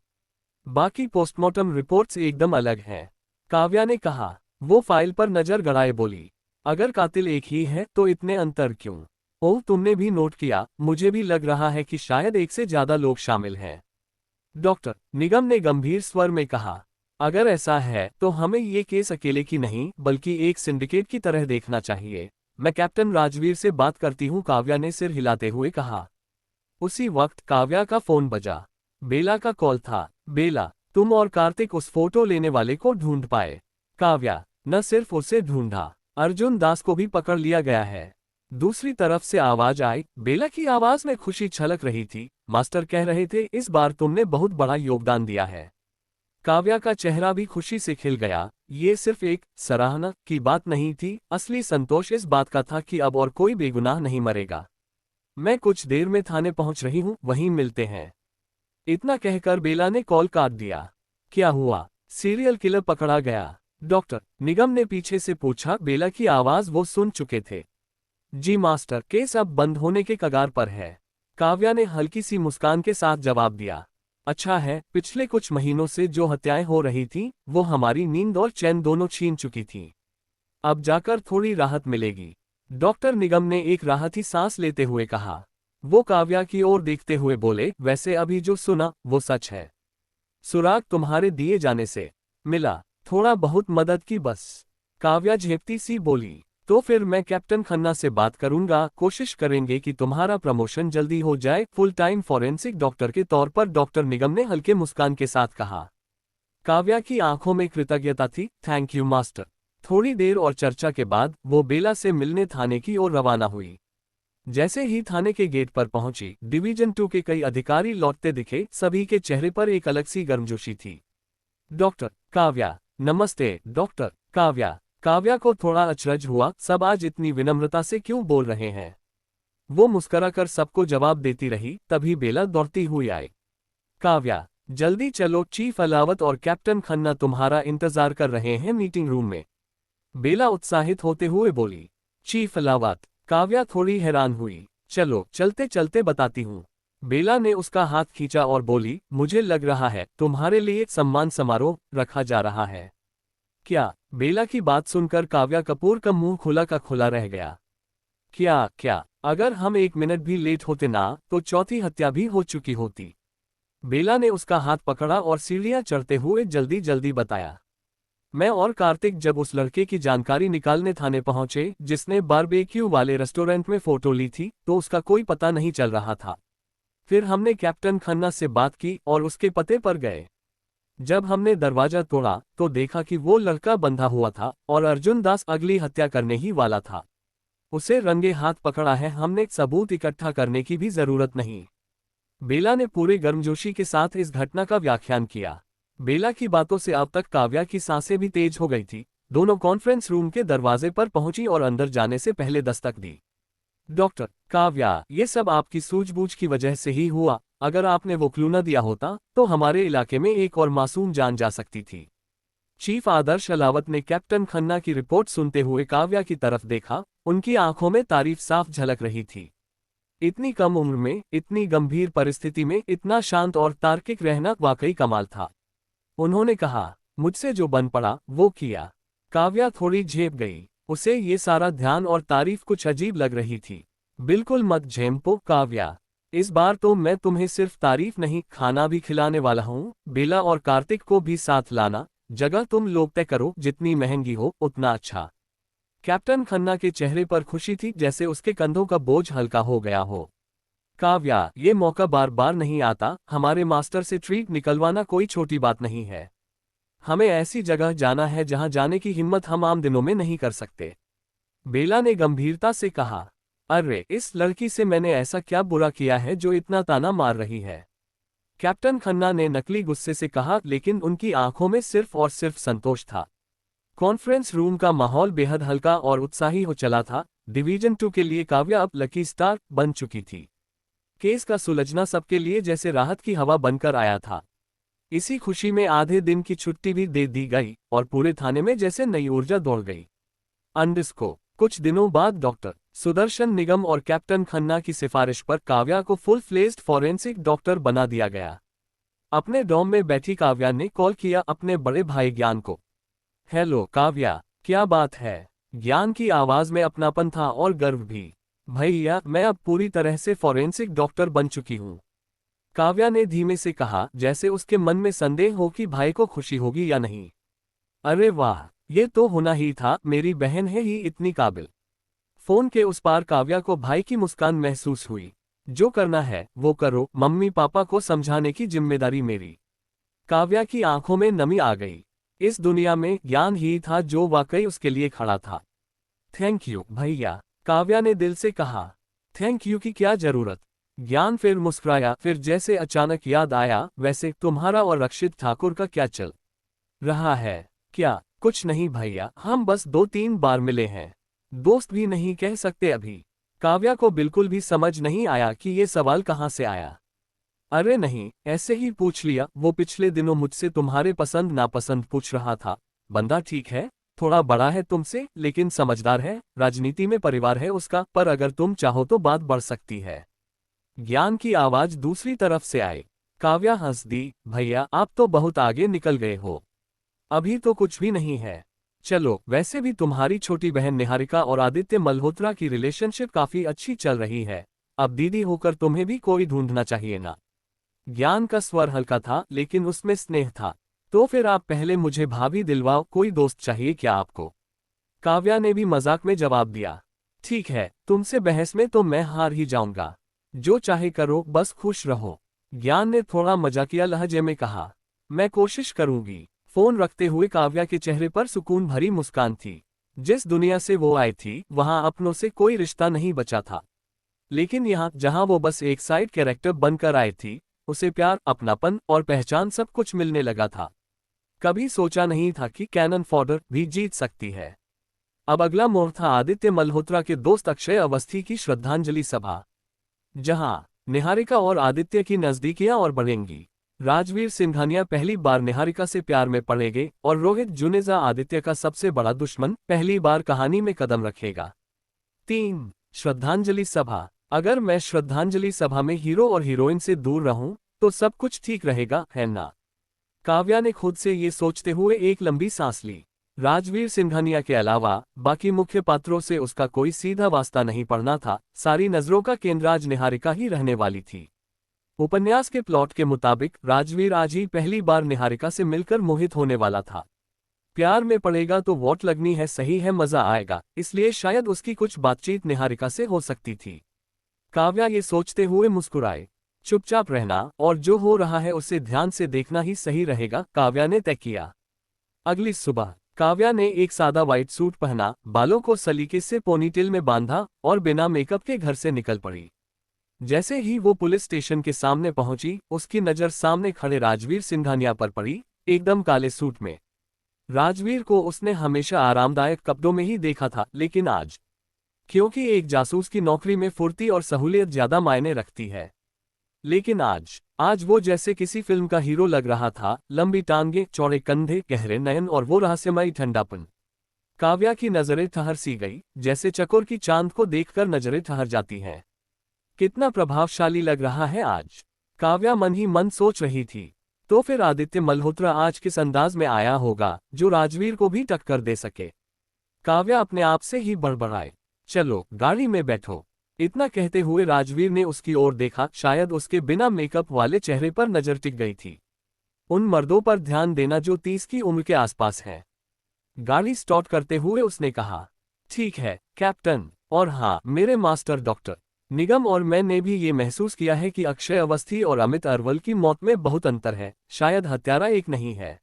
बाकी पोस्टमार्टम रिपोर्ट्स एकदम अलग हैं। काव्या ने कहा। वो फाइल पर नजर गड़ाए बोली, अगर कातिल एक ही है तो इतने अंतर क्यों? ओह, तुमने भी नोट किया? मुझे भी लग रहा है कि शायद एक से ज्यादा लोग शामिल हैं। डॉक्टर निगम ने गंभीर स्वर में कहा, अगर ऐसा है तो हमें ये केस अकेले की नहीं बल्कि एक सिंडिकेट की तरह देखना चाहिए। मैं कैप्टन राजवीर से बात करती हूँ, काव्या ने सिर हिलाते हुए कहा। उसी वक्त काव्या का फोन बजा। बेला का कॉल था। बेला, तुम और कार्तिक उस फोटो लेने वाले को ढूंढ पाए? काव्या, न सिर्फ उसे ढूंढा, अर्जुन दास को भी पकड़ लिया गया है। दूसरी तरफ से आवाज आई। बेला की आवाज में खुशी छलक रही थी। मास्टर कह रहे थे, इस बार तुमने बहुत बड़ा योगदान दिया है। काव्या का चेहरा भी खुशी से खिल गया। ये सिर्फ एक सराहना की बात नहीं थी, असली संतोष इस बात का था कि अब और कोई बेगुनाह नहीं मरेगा। मैं कुछ देर में थाने पहुंच रही हूं, वहीं मिलते हैं। इतना कहकर बेला ने कॉल काट दिया। क्या हुआ? सीरियल किलर पकड़ा गया? डॉक्टर निगम ने पीछे से पूछा। बेला की आवाज वो सुन चुके थे। जी मास्टर, केस अब बंद होने के कगार पर है। काव्या ने हल्की सी मुस्कान के साथ जवाब दिया। अच्छा है, पिछले कुछ महीनों से जो हत्याएं हो रही थीं, वो हमारी नींद और चैन दोनों छीन चुकी थीं। अब जाकर थोड़ी राहत मिलेगी। डॉक्टर निगम ने एक राहती सांस लेते हुए कहा। वो काव्या की ओर देखते हुए बोले, वैसे अभी जो सुना वो सच है। सुराग तुम्हारे दिए जाने से मिला, थोड़ा बहुत मदद की बस। काव्या झेपती सी बोली, तो फिर मैं कैप्टन खन्ना से बात करूंगा, कोशिश करेंगे कि तुम्हारा प्रमोशन जल्दी हो जाए फुल टाइम फॉरेंसिक डॉक्टर के तौर पर, डॉक्टर निगम ने हल्के मुस्कान के साथ कहा। काव्या की आंखों में कृतज्ञता थी। Thank you master. थोड़ी देर और चर्चा के बाद वो बेला से मिलने थाने की ओर रवाना हुई। जैसे ही थाने के गेट पर पहुंची, डिवीजन 2 के कई अधिकारी लौटते दिखे। सभी के चेहरे पर एक अलग सी गर्मजोशी थी। डॉक्टर काव्या, नमस्ते डॉक्टर काव्या। काव्या को थोड़ा अचरज हुआ, सब आज इतनी विनम्रता से क्यों बोल रहे हैं? वो मुस्कुराकर सबको जवाब देती रही। तभी बेला दौड़ती हुई आई। काव्या, जल्दी चलो, चीफ अलावत और कैप्टन खन्ना तुम्हारा इंतजार कर रहे हैं मीटिंग रूम में। बेला उत्साहित होते हुए बोली। चीफ अलावत? काव्या थोड़ी हैरान हुई। चलो चलते चलते बताती हूँ। बेला ने उसका हाथ खींचा और बोली, मुझे लग रहा है तुम्हारे लिए एक सम्मान समारोह रखा जा रहा है। क्या? बेला की बात सुनकर काव्या कपूर का मुंह खुला का खुला रह गया। क्या क्या? अगर हम एक मिनट भी लेट होते ना तो चौथी हत्या भी हो चुकी होती। बेला ने उसका हाथ पकड़ा और सीढ़ियां चढ़ते हुए जल्दी जल्दी बताया। मैं और कार्तिक जब उस लड़के की जानकारी निकालने थाने पहुंचे जिसने बारबेक्यू वाले रेस्टोरेंट में फोटो ली थी, तो उसका कोई पता नहीं चल रहा था। फिर हमने कैप्टन खन्ना से बात की और उसके पते पर गए। जब हमने दरवाजा तोड़ा तो देखा कि वो लड़का बंधा हुआ था और अर्जुन दास अगली हत्या करने ही वाला था। उसे रंगे हाथ पकड़ा है हमने, सबूत इकट्ठा करने की भी जरूरत नहीं। बेला ने पूरे गर्मजोशी के साथ इस घटना का व्याख्यान किया। बेला की बातों से अब तक काव्या की सांसें भी तेज हो गई थी। दोनों कॉन्फ्रेंस रूम के दरवाजे पर पहुंची और अंदर जाने से पहले दस्तक दी। डॉक्टर काव्या, ये सब आपकी सूझबूझ की वजह से ही हुआ। अगर आपने वो क्लू न दिया होता तो हमारे इलाके में एक और मासूम जान जा सकती थी। चीफ आदर्श अलावत ने कैप्टन खन्ना की रिपोर्ट सुनते हुए काव्या की तरफ देखा। उनकी आंखों में तारीफ साफ झलक रही थी। इतनी कम उम्र में, इतनी गंभीर परिस्थिति में इतना शांत और तार्किक रहना वाकई कमाल था। उन्होंने कहा, मुझसे जो बन पड़ा वो किया। काव्या थोड़ी झेप गई। उसे ये सारा ध्यान और तारीफ कुछ अजीब लग रही थी। बिल्कुल मत झेमपो काव्या, इस बार तो मैं तुम्हें सिर्फ तारीफ नहीं, खाना भी खिलाने वाला हूँ। बेला और कार्तिक को भी साथ लाना। जगह तुम लोग तय करो, जितनी महंगी हो उतना अच्छा। कैप्टन खन्ना के चेहरे पर खुशी थी, जैसे उसके कंधों का बोझ हल्का हो गया हो। काव्या, ये मौका बार बार नहीं आता। हमारे मास्टर से ट्रीट निकलवाना कोई छोटी बात नहीं है। हमें ऐसी जगह जाना है जहां जाने की हिम्मत हम आम दिनों में नहीं कर सकते। बेला ने गंभीरता से कहा, अरे इस लड़की से मैंने ऐसा क्या बुरा किया है जो इतना ताना मार रही है? कैप्टन खन्ना ने नकली गुस्से से कहा, लेकिन उनकी आंखों में सिर्फ और सिर्फ संतोष था। कॉन्फ्रेंस रूम का माहौल बेहद हल्का और उत्साही हो चला था। डिवीजन 2 के लिए काव्या अब लकी स्टार बन चुकी थी। केस का सुलझना सबके लिए जैसे राहत की हवा बनकर आया था। इसी खुशी में आधे दिन की छुट्टी भी दे दी गई और पूरे थाने में जैसे नई ऊर्जा दौड़ गई। अंडस्को कुछ दिनों बाद डॉक्टर सुदर्शन निगम और कैप्टन खन्ना की सिफारिश पर काव्या को फुल फ्लेज्ड फॉरेंसिक डॉक्टर बना दिया गया। अपने डॉम में बैठी काव्या ने कॉल किया अपने बड़े भाई ज्ञान को। हेलो काव्या, क्या बात है? ज्ञान की आवाज में अपनापन था और गर्व भी। भैया, मैं अब पूरी तरह से फॉरेंसिक डॉक्टर बन चुकी हूँ। काव्या ने धीमे से कहा, जैसे उसके मन में संदेह हो कि भाई को खुशी होगी या नहीं। अरे वाह, ये तो होना ही था, मेरी बहन है ही इतनी काबिल। फोन के उस पार काव्या को भाई की मुस्कान महसूस हुई। जो करना है वो करो, मम्मी पापा को समझाने की जिम्मेदारी मेरी। काव्या की आंखों में नमी आ गई। इस दुनिया में ज्ञान ही था जो वाकई उसके लिए खड़ा था। थैंक यू भैया, काव्या ने दिल से कहा। थैंक यू की क्या जरूरत? ज्ञान फिर मुस्कुराया, फिर जैसे अचानक याद आया, वैसे तुम्हारा और रक्षित ठाकुर का क्या चल रहा है? क्या? कुछ नहीं भैया, हम बस 2-3 बार मिले हैं। दोस्त भी नहीं कह सकते अभी। काव्या को बिल्कुल भी समझ नहीं आया कि ये सवाल कहाँ से आया। अरे नहीं, ऐसे ही पूछ लिया। वो पिछले दिनों मुझसे तुम्हारे पसंद नापसंद पूछ रहा था। बंदा ठीक है, थोड़ा बड़ा है तुमसे, लेकिन समझदार है, राजनीति में परिवार है उसका, पर अगर तुम चाहो तो बात बढ़ सकती है। ज्ञान की आवाज दूसरी तरफ से आई। काव्या हंस दी, भैया आप तो बहुत आगे निकल गए हो। अभी तो कुछ भी नहीं है। चलो, वैसे भी तुम्हारी छोटी बहन निहारिका और आदित्य मल्होत्रा की रिलेशनशिप काफी अच्छी चल रही है। अब दीदी होकर तुम्हें भी कोई ढूंढना चाहिए ना। ज्ञान का स्वर हल्का था, लेकिन उसमें स्नेह था। तो फिर आप पहले मुझे भाभी दिलवाओ, कोई दोस्त चाहिए क्या आपको? काव्या ने भी मजाक में जवाब दिया। ठीक है, तुमसे बहस में तो मैं हार ही जाऊंगा। जो चाहे करो, बस खुश रहो। ज्ञान ने थोड़ा मजाकिया लहजे में कहा। मैं कोशिश करूंगी। फोन रखते हुए काव्या के चेहरे पर सुकून भरी मुस्कान थी। जिस दुनिया से वो आई थी, वहां अपनों से कोई रिश्ता नहीं बचा था। लेकिन यहाँ, जहां वो बस एक साइड कैरेक्टर बनकर आई थी, उसे प्यार, अपनापन और पहचान सब कुछ मिलने लगा था। कभी सोचा नहीं था कि कैनन फॉडर भी जीत सकती है। अब अगला मोड़ था आदित्य मल्होत्रा के दोस्त अक्षय अवस्थी की श्रद्धांजलि सभा, जहां निहारिका और आदित्य की नजदीकियां और बढ़ेंगी। राजवीर सिंघानिया पहली बार निहारिका से प्यार में पड़ेंगे और रोहित जुनेजा, आदित्य का सबसे बड़ा दुश्मन, पहली बार कहानी में कदम रखेगा। 3. श्रद्धांजलि सभा। अगर मैं श्रद्धांजलि सभा में हीरो और हीरोइन से दूर रहूं, तो सब कुछ ठीक रहेगा, है ना? काव्या ने खुद से ये सोचते हुए एक लंबी सांस ली। राजवीर सिंघानिया के अलावा बाकी मुख्य पात्रों से उसका कोई सीधा वास्ता नहीं पड़ना था। सारी नजरों का केंद्र आज निहारिका ही रहने वाली थी। उपन्यास के प्लॉट के मुताबिक राजवीर आज ही पहली बार निहारिका से मिलकर मोहित होने वाला था। प्यार में पड़ेगा तो वोट लगनी है, सही है, मजा आएगा, इसलिए शायद उसकी कुछ बातचीत निहारिका से हो सकती थी। काव्या ये सोचते हुए मुस्कुराए। चुपचाप रहना और जो हो रहा है उसे ध्यान से देखना ही सही रहेगा, काव्या ने तय किया। अगली सुबह काव्या ने एक सादा व्हाइट सूट पहना, बालों को सलीके से पोनीटेल में बांधा और बिना मेकअप के घर से निकल पड़ी। जैसे ही वो पुलिस स्टेशन के सामने पहुंची, उसकी नजर सामने खड़े राजवीर सिंघानिया पर पड़ी, एकदम काले सूट में। राजवीर को उसने हमेशा आरामदायक कपड़ों में ही देखा था, लेकिन आज, क्योंकि एक जासूस की नौकरी में फुर्ती और सहूलियत ज्यादा मायने रखती है, लेकिन आज वो जैसे किसी फिल्म का हीरो लग रहा था। लंबी टांगें, चौड़े कंधे, गहरे नयन और वो रहस्यमयी ठंडापन। काव्या की नजरें ठहर सी गई, जैसे चकोर की चांद को देखकर नजरें ठहर जाती हैं। कितना प्रभावशाली लग रहा है आज, काव्या मन ही मन सोच रही थी। तो फिर आदित्य मल्होत्रा आज किस अंदाज में आया होगा जो राजवीर को भी टक्कर दे सके? काव्या अपने आप से ही बड़बड़ाए। चलो, गाड़ी में बैठो। इतना कहते हुए राजवीर ने उसकी ओर देखा। शायद उसके बिना मेकअप वाले चेहरे पर नजर टिक गई थी। उन मर्दों पर ध्यान देना जो 30 की उम्र के आसपास हैं। गाड़ी स्टार्ट करते हुए उसने कहा, ठीक है कैप्टन, और हाँ मेरे मास्टर डॉक्टर। निगम और मैंने भी ये महसूस किया है कि अक्षय अवस्थी और अमित अरवल की मौत में बहुत अंतर है, शायद हत्यारा एक नहीं है।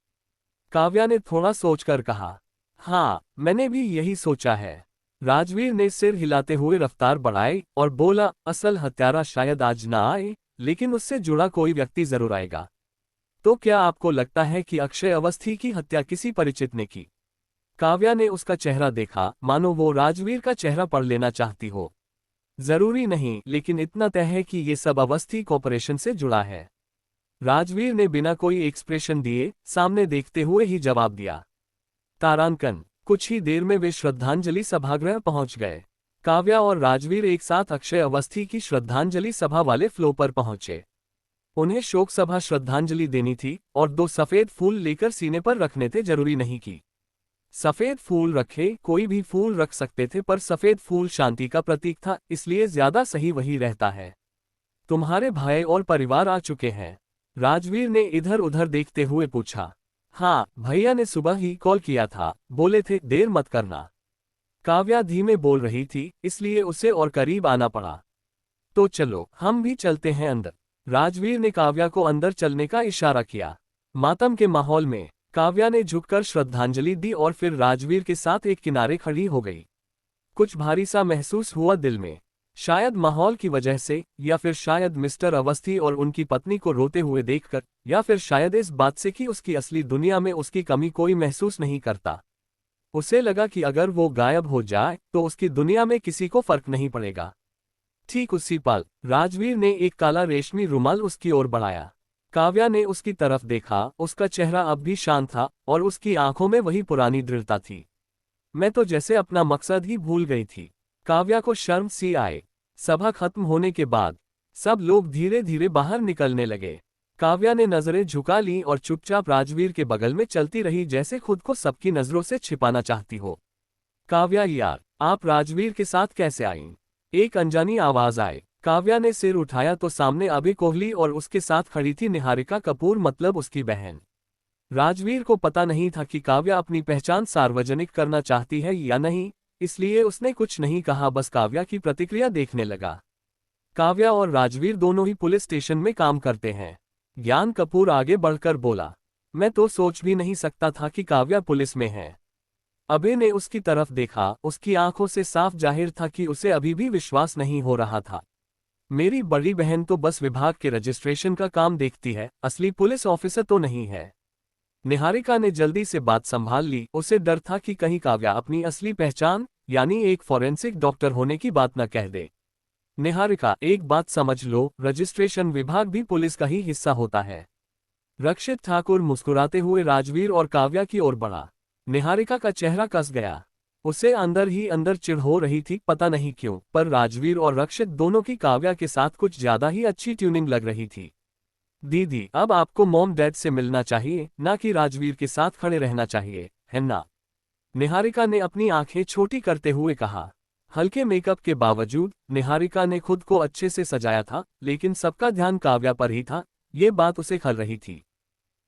काव्या ने थोड़ा सोचकर कहा, हाँ मैंने भी यही सोचा है। राजवीर ने सिर हिलाते हुए रफ्तार बढ़ाई और बोला, असल हत्यारा शायद आज ना आए, लेकिन उससे जुड़ा कोई व्यक्ति जरूर आएगा। तो क्या आपको लगता है कि अक्षय अवस्थी की हत्या किसी परिचित ने की? काव्या ने उसका चेहरा देखा, मानो वो राजवीर का चेहरा पढ़ लेना चाहती हो। जरूरी नहीं, लेकिन इतना तय है कि ये सब अवस्थी कॉर्पोरेशन से जुड़ा है। राजवीर ने बिना कोई एक्सप्रेशन दिए सामने देखते हुए ही जवाब दिया। तारांकन। कुछ ही देर में वे श्रद्धांजलि सभागृह पहुंच गए। काव्या और राजवीर एक साथ अक्षय अवस्थी की श्रद्धांजलि सभा वाले फ्लो पर पहुंचे। उन्हें शोक सभा श्रद्धांजलि देनी थी और 2 सफेद फूल लेकर सीने पर रखने थे, जरूरी नहीं की सफेद फूल रखे, कोई भी फूल रख सकते थे पर सफेद फूल शांति का प्रतीक था, इसलिए ज्यादा सही वही रहता है। तुम्हारे भाई और परिवार आ चुके हैं? राजवीर ने इधर उधर देखते हुए पूछा। हाँ, भैया ने सुबह ही कॉल किया था, बोले थे देर मत करना। काव्या धीमे बोल रही थी, इसलिए उसे और करीब आना पड़ा। तो चलो, हम भी चलते हैं अंदर। राजवीर ने काव्या को अंदर चलने का इशारा किया। मातम के माहौल में काव्या ने झुककर श्रद्धांजलि दी और फिर राजवीर के साथ एक किनारे खड़ी हो गई। कुछ भारी सा महसूस हुआ दिल में, शायद माहौल की वजह से, या फिर शायद मिस्टर अवस्थी और उनकी पत्नी को रोते हुए देखकर, या फिर शायद इस बात से कि उसकी असली दुनिया में उसकी कमी कोई महसूस नहीं करता। उसे लगा कि अगर वो गायब हो जाए तो उसकी दुनिया में किसी को फर्क नहीं पड़ेगा। ठीक उसी पल राजवीर ने एक काला रेशमी रुमाल उसकी ओर बढ़ाया। काव्या ने उसकी तरफ देखा, उसका चेहरा अब भी शांत था और उसकी आंखों में वही पुरानी दृढ़ता थी। मैं तो जैसे अपना मकसद ही भूल गई थी। काव्या को शर्म सी आए। सभा खत्म होने के बाद सब लोग धीरे धीरे बाहर निकलने लगे। काव्या ने नजरें झुका ली और चुपचाप राजवीर के बगल में चलती रही, जैसे खुद को सबकी नजरों से छिपाना चाहती हो। काव्या यार, आप राजवीर के साथ कैसे आईं? एक अनजानी आवाज आए। काव्या ने सिर उठाया तो सामने अभी कोहली और उसके साथ खड़ी थी निहारिका कपूर, मतलब उसकी बहन। राजवीर को पता नहीं था कि काव्या अपनी पहचान सार्वजनिक करना चाहती है या नहीं, इसलिए उसने कुछ नहीं कहा, बस काव्या की प्रतिक्रिया देखने लगा। काव्या और राजवीर दोनों ही पुलिस स्टेशन में काम करते हैं। ज्ञान कपूर आगे बढ़कर बोला, मैं तो सोच भी नहीं सकता था कि काव्या पुलिस में है। अभय ने उसकी तरफ देखा, उसकी आंखों से साफ जाहिर था कि उसे अभी भी विश्वास नहीं हो रहा था। मेरी बड़ी बहन तो बस विभाग के रजिस्ट्रेशन का काम देखती है, असली पुलिस ऑफिसर तो नहीं है। निहारिका ने जल्दी से बात संभाल ली, उसे डर था कि कहीं काव्या अपनी असली पहचान, यानी एक फॉरेंसिक डॉक्टर होने की बात न कह दे। निहारिका, एक बात समझ लो, रजिस्ट्रेशन विभाग भी पुलिस का ही हिस्सा होता है। रक्षित ठाकुर मुस्कुराते हुए राजवीर और काव्या की ओर बढ़ा। निहारिका का चेहरा कस गया। उसे अंदर ही अंदर चिढ़ हो रही थी, पता नहीं क्यों, पर राजवीर और रक्षित दोनों की काव्या के साथ कुछ ज्यादा ही अच्छी ट्यूनिंग लग रही थी। दीदी, अब आपको मॉम डैड से मिलना चाहिए, ना कि राजवीर के साथ खड़े रहना चाहिए, है ना? निहारिका ने अपनी आंखें छोटी करते हुए कहा। हल्के मेकअप के बावजूद निहारिका ने खुद को अच्छे से सजाया था, लेकिन सबका ध्यान काव्या पर ही था, ये बात उसे खल रही थी।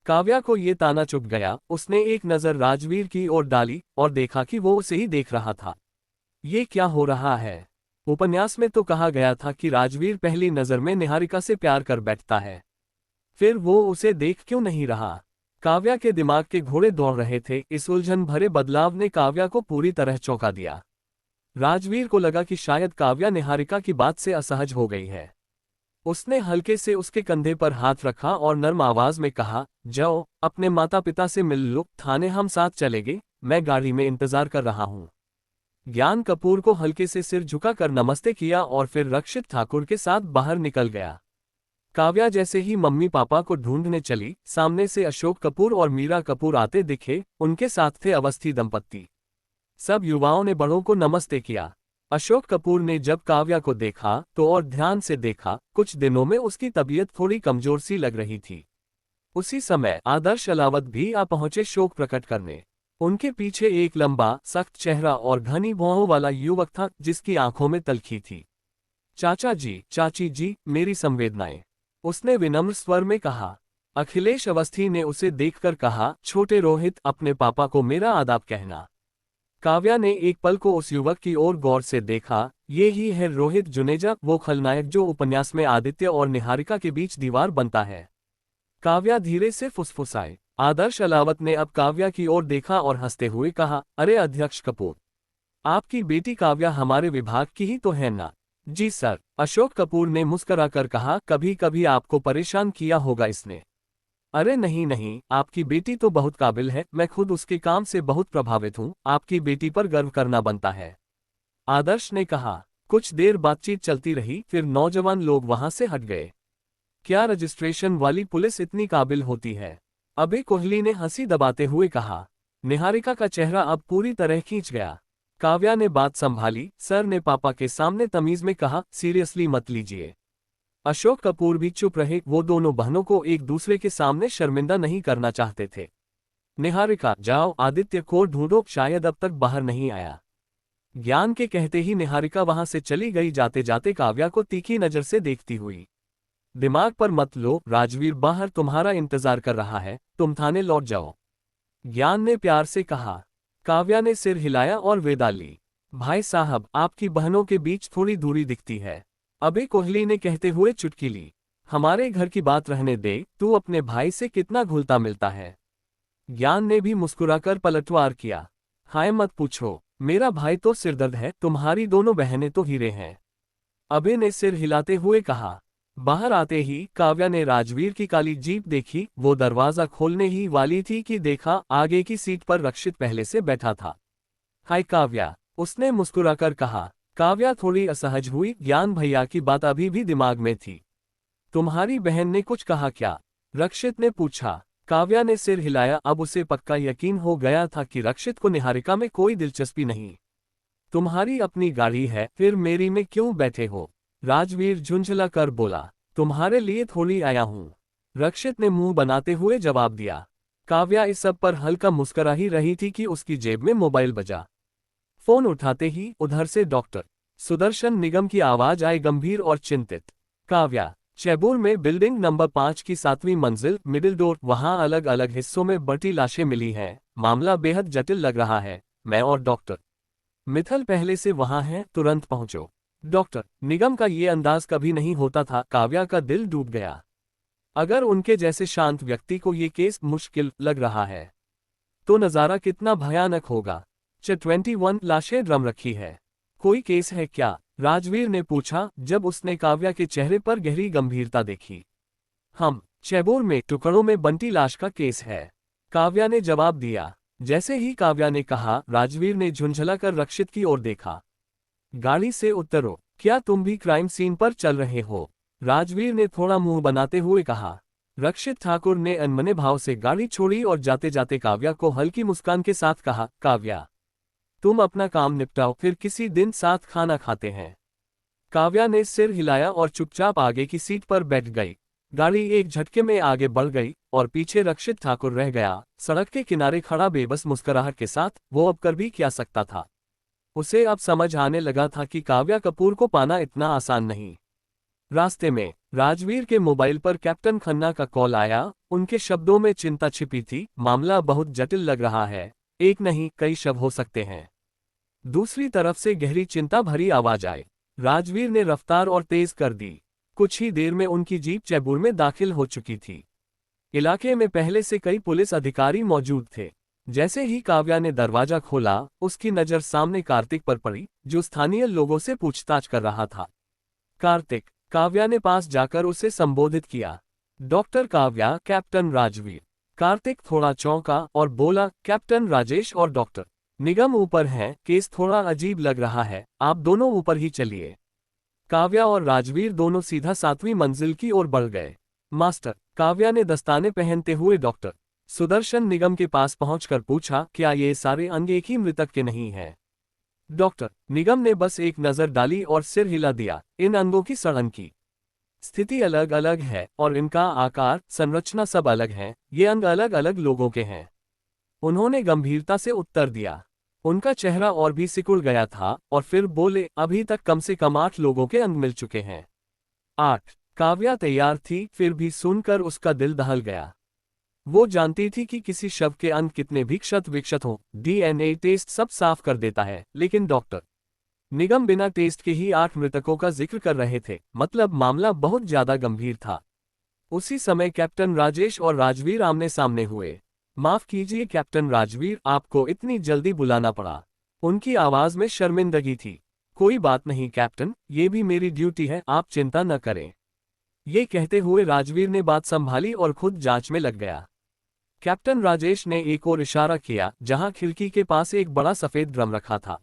काव्या को ये ताना चुभ गया, उसने एक नज़र राजवीर की ओर डाली और देखा कि वो उसे ही देख रहा था। ये क्या हो रहा है? उपन्यास में तो कहा गया था कि राजवीर पहली नज़र में निहारिका से प्यार कर बैठता है, फिर वो उसे देख क्यों नहीं रहा? काव्या के दिमाग के घोड़े दौड़ रहे थे। इस उलझन भरे बदलाव ने काव्या को पूरी तरह चौंका दिया। राजवीर को लगा कि शायद काव्या निहारिका की बात से असहज हो गई है। उसने हल्के से उसके कंधे पर हाथ रखा और नर्म आवाज में कहा, जाओ, अपने माता पिता से मिल लो, थाने हम साथ चलेंगे, मैं गाड़ी में इंतजार कर रहा हूं। ज्ञान कपूर को हल्के से सिर झुकाकर नमस्ते किया और फिर रक्षित ठाकुर के साथ बाहर निकल गया। काव्या जैसे ही मम्मी पापा को ढूंढने चली, सामने से अशोक कपूर और मीरा कपूर आते दिखे, उनके साथ थे अवस्थी दंपत्ति। सब युवाओं ने बड़ों को नमस्ते किया। अशोक कपूर ने जब काव्या को देखा तो और ध्यान से देखा, कुछ दिनों में उसकी तबीयत थोड़ी कमजोर सी लग रही थी। उसी समय आदर्श अलावत भी आ पहुंचे शोक प्रकट करने। उनके पीछे एक लंबा, सख्त चेहरा और घनी भौहों वाला युवक था, जिसकी आंखों में तलखी थी। चाचा जी, चाची जी, मेरी संवेदनाएं, उसने विनम्र स्वर में कहा। अखिलेश अवस्थी ने उसे देखकर कहा, छोटे रोहित, अपने पापा को मेरा आदाब कहना। काव्या ने एक पल को उस युवक की ओर गौर से देखा। ये ही है रोहित जुनेजा, वो खलनायक जो उपन्यास में आदित्य और निहारिका के बीच दीवार बनता है। काव्या धीरे से फुसफुसाए। आदर्श अलावत ने अब काव्या की ओर देखा और हंसते हुए कहा, अरे अध्यक्ष कपूर, आपकी बेटी काव्या हमारे विभाग की ही तो है ना? जी सर, अशोक कपूर ने मुस्कराकर कहा, कभी कभी आपको परेशान किया होगा इसने। अरे नहीं नहीं, आपकी बेटी तो बहुत काबिल है, मैं खुद उसके काम से बहुत प्रभावित हूँ, आपकी बेटी पर गर्व करना बनता है, आदर्श ने कहा। कुछ देर बातचीत चलती रही, फिर नौजवान लोग वहां से हट गए। क्या रजिस्ट्रेशन वाली पुलिस इतनी काबिल होती है? अभय कोहली ने हंसी दबाते हुए कहा। निहारिका का चेहरा अब पूरी तरह खींच गया। काव्या ने बात संभाली, सर ने पापा के सामने तमीज में कहा, सीरियसली मत लीजिए। अशोक कपूर भी चुप रहे, वो दोनों बहनों को एक दूसरे के सामने शर्मिंदा नहीं करना चाहते थे। निहारिका, जाओ आदित्य को ढूंढो, शायद अब तक बाहर नहीं आया। ज्ञान के कहते ही निहारिका वहां से चली गई, जाते जाते काव्या को तीखी नजर से देखती हुई। दिमाग पर मत लो, राजवीर बाहर तुम्हारा इंतजार कर रहा है, तुम थाने लौट जाओ, ज्ञान ने प्यार से कहा। काव्या ने सिर हिलाया और विदा ली। भाई साहब, आपकी बहनों के बीच थोड़ी दूरी दिखती है, अबे कोहली ने कहते हुए चुटकी ली। हमारे घर की बात रहने दे, तू अपने भाई से कितना घुलता मिलता है। ज्ञान ने भी मुस्कुराकर पलटवार किया। हाय मत पूछो, मेरा भाई तो सिरदर्द है, तुम्हारी दोनों बहनें तो हीरे हैं, अबे ने सिर हिलाते हुए कहा। बाहर आते ही काव्या ने राजवीर की काली जीप देखी। वो दरवाजा खोलने ही वाली थी कि देखा, आगे की सीट पर रक्षित पहले से बैठा था। हाय काव्या, उसने मुस्कुराकर कहा। काव्या थोड़ी असहज हुई, ज्ञान भैया की बात अभी भी दिमाग में थी। तुम्हारी बहन ने कुछ कहा क्या? रक्षित ने पूछा। काव्या ने सिर हिलाया, अब उसे पक्का यकीन हो गया था कि रक्षित को निहारिका में कोई दिलचस्पी नहीं। तुम्हारी अपनी गाड़ी है, फिर मेरी में क्यों बैठे हो? राजवीर झुंझला कर बोला। तुम्हारे लिए थोड़ी आया हूं, रक्षित ने मुंह बनाते हुए जवाब दिया। काव्या इस सब पर हल्का मुस्कुरा ही रही थी कि उसकी जेब में मोबाइल बजा। फोन उठाते ही उधर से डॉक्टर सुदर्शन निगम की आवाज आई, गंभीर और चिंतित। काव्या, चैबूर में बिल्डिंग नंबर 5 की 7वीं मंजिल, मिडिल डोर, वहां अलग अलग हिस्सों में बटी लाशें मिली हैं, मामला बेहद जटिल लग रहा है। मैं और डॉक्टर मिथल पहले से वहां हैं, तुरंत पहुंचो। डॉक्टर निगम का ये अंदाज कभी नहीं होता था। काव्या का दिल डूब गया। अगर उनके जैसे शांत व्यक्ति को ये केस मुश्किल लग रहा है तो नजारा कितना भयानक होगा। 21 लाशें ड्रम रखी है, कोई केस है क्या? राजवीर ने पूछा जब उसने काव्या के चेहरे पर गहरी गंभीरता देखी। हम चैबूर में टुकड़ों में बंटी लाश का केस है, काव्या ने जवाब दिया। जैसे ही काव्या ने कहा, राजवीर ने झुंझलाकर रक्षित की ओर देखा। गाड़ी से उतरो, क्या तुम भी क्राइम सीन पर चल रहे हो? राजवीर ने थोड़ा मुंह बनाते हुए कहा। रक्षित ठाकुर ने अनमने भाव से गाड़ी छोड़ी और जाते जाते काव्या को हल्की मुस्कान के साथ कहा, काव्या तुम अपना काम निपटाओ, फिर किसी दिन साथ खाना खाते हैं। काव्या ने सिर हिलाया और चुपचाप आगे की सीट पर बैठ गई। गाड़ी एक झटके में आगे बढ़ गई और पीछे रक्षित ठाकुर रह गया, सड़क के किनारे खड़ा बेबस मुस्कुराहट के साथ। वो अब कर भी क्या सकता था? उसे अब समझ आने लगा था कि काव्या कपूर को पाना इतना आसान नहीं। रास्ते में राजवीर के मोबाइल पर कैप्टन खन्ना का कॉल आया। उनके शब्दों में चिंता छिपी थी। मामला बहुत जटिल लग रहा है, एक नहीं कई शव हो सकते हैं। दूसरी तरफ से गहरी चिंता भरी आवाज आई। राजवीर ने रफ्तार और तेज कर दी। कुछ ही देर में उनकी जीप चैबूर में दाखिल हो चुकी थी। इलाके में पहले से कई पुलिस अधिकारी मौजूद थे। जैसे ही काव्या ने दरवाजा खोला, उसकी नजर सामने कार्तिक पर पड़ी, जो स्थानीय लोगों से पूछताछ कर रहा था। कार्तिक, काव्या ने पास जाकर उसे संबोधित किया। Doctor Kavya, captain Rajveer. कार्तिक थोड़ा चौंका और बोला, कैप्टन राजेश और डॉक्टर निगम ऊपर हैं, केस थोड़ा अजीब लग रहा है, आप दोनों ऊपर ही चलिए। काव्या और राजवीर दोनों सीधा 7वीं मंजिल की ओर बढ़ गए। मास्टर, काव्या ने दस्ताने पहनते हुए डॉक्टर सुदर्शन निगम के पास पहुंचकर पूछा, क्या ये सारे अंग एक ही मृतक के नहीं हैं? डॉक्टर निगम ने बस एक नजर डाली और सिर हिला दिया। इन अंगों की सड़न की स्थिति अलग अलग है और इनका आकार, संरचना सब अलग है। ये अंग अलग अलग लोगों के हैं, उन्होंने गंभीरता से उत्तर दिया। उनका चेहरा और भी सिकुड़ गया था और फिर बोले, अभी तक कम से कम 8 लोगों के अंग मिल चुके हैं। 8? काव्या तैयार थी, फिर भी सुनकर उसका दिल दहल गया। वो जानती थी कि किसी शव के अंग कितने भी क्षत विक्षत हों, डीएनए टेस्ट सब साफ कर देता है, लेकिन डॉक्टर निगम बिना टेस्ट के ही 8 मृतकों का जिक्र कर रहे थे, मतलब मामला बहुत ज्यादा गंभीर था। उसी समय कैप्टन राजेश और राजवीर आमने सामने हुए। माफ कीजिए कैप्टन राजवीर, आपको इतनी जल्दी बुलाना पड़ा। उनकी आवाज में शर्मिंदगी थी। कोई बात नहीं कैप्टन, ये भी मेरी ड्यूटी है, आप चिंता न करें। ये कहते हुए राजवीर ने बात संभाली और खुद जांच में लग गया। कैप्टन राजेश ने एक और इशारा किया, जहां खिड़की के पास एक बड़ा सफेद ड्रम रखा था।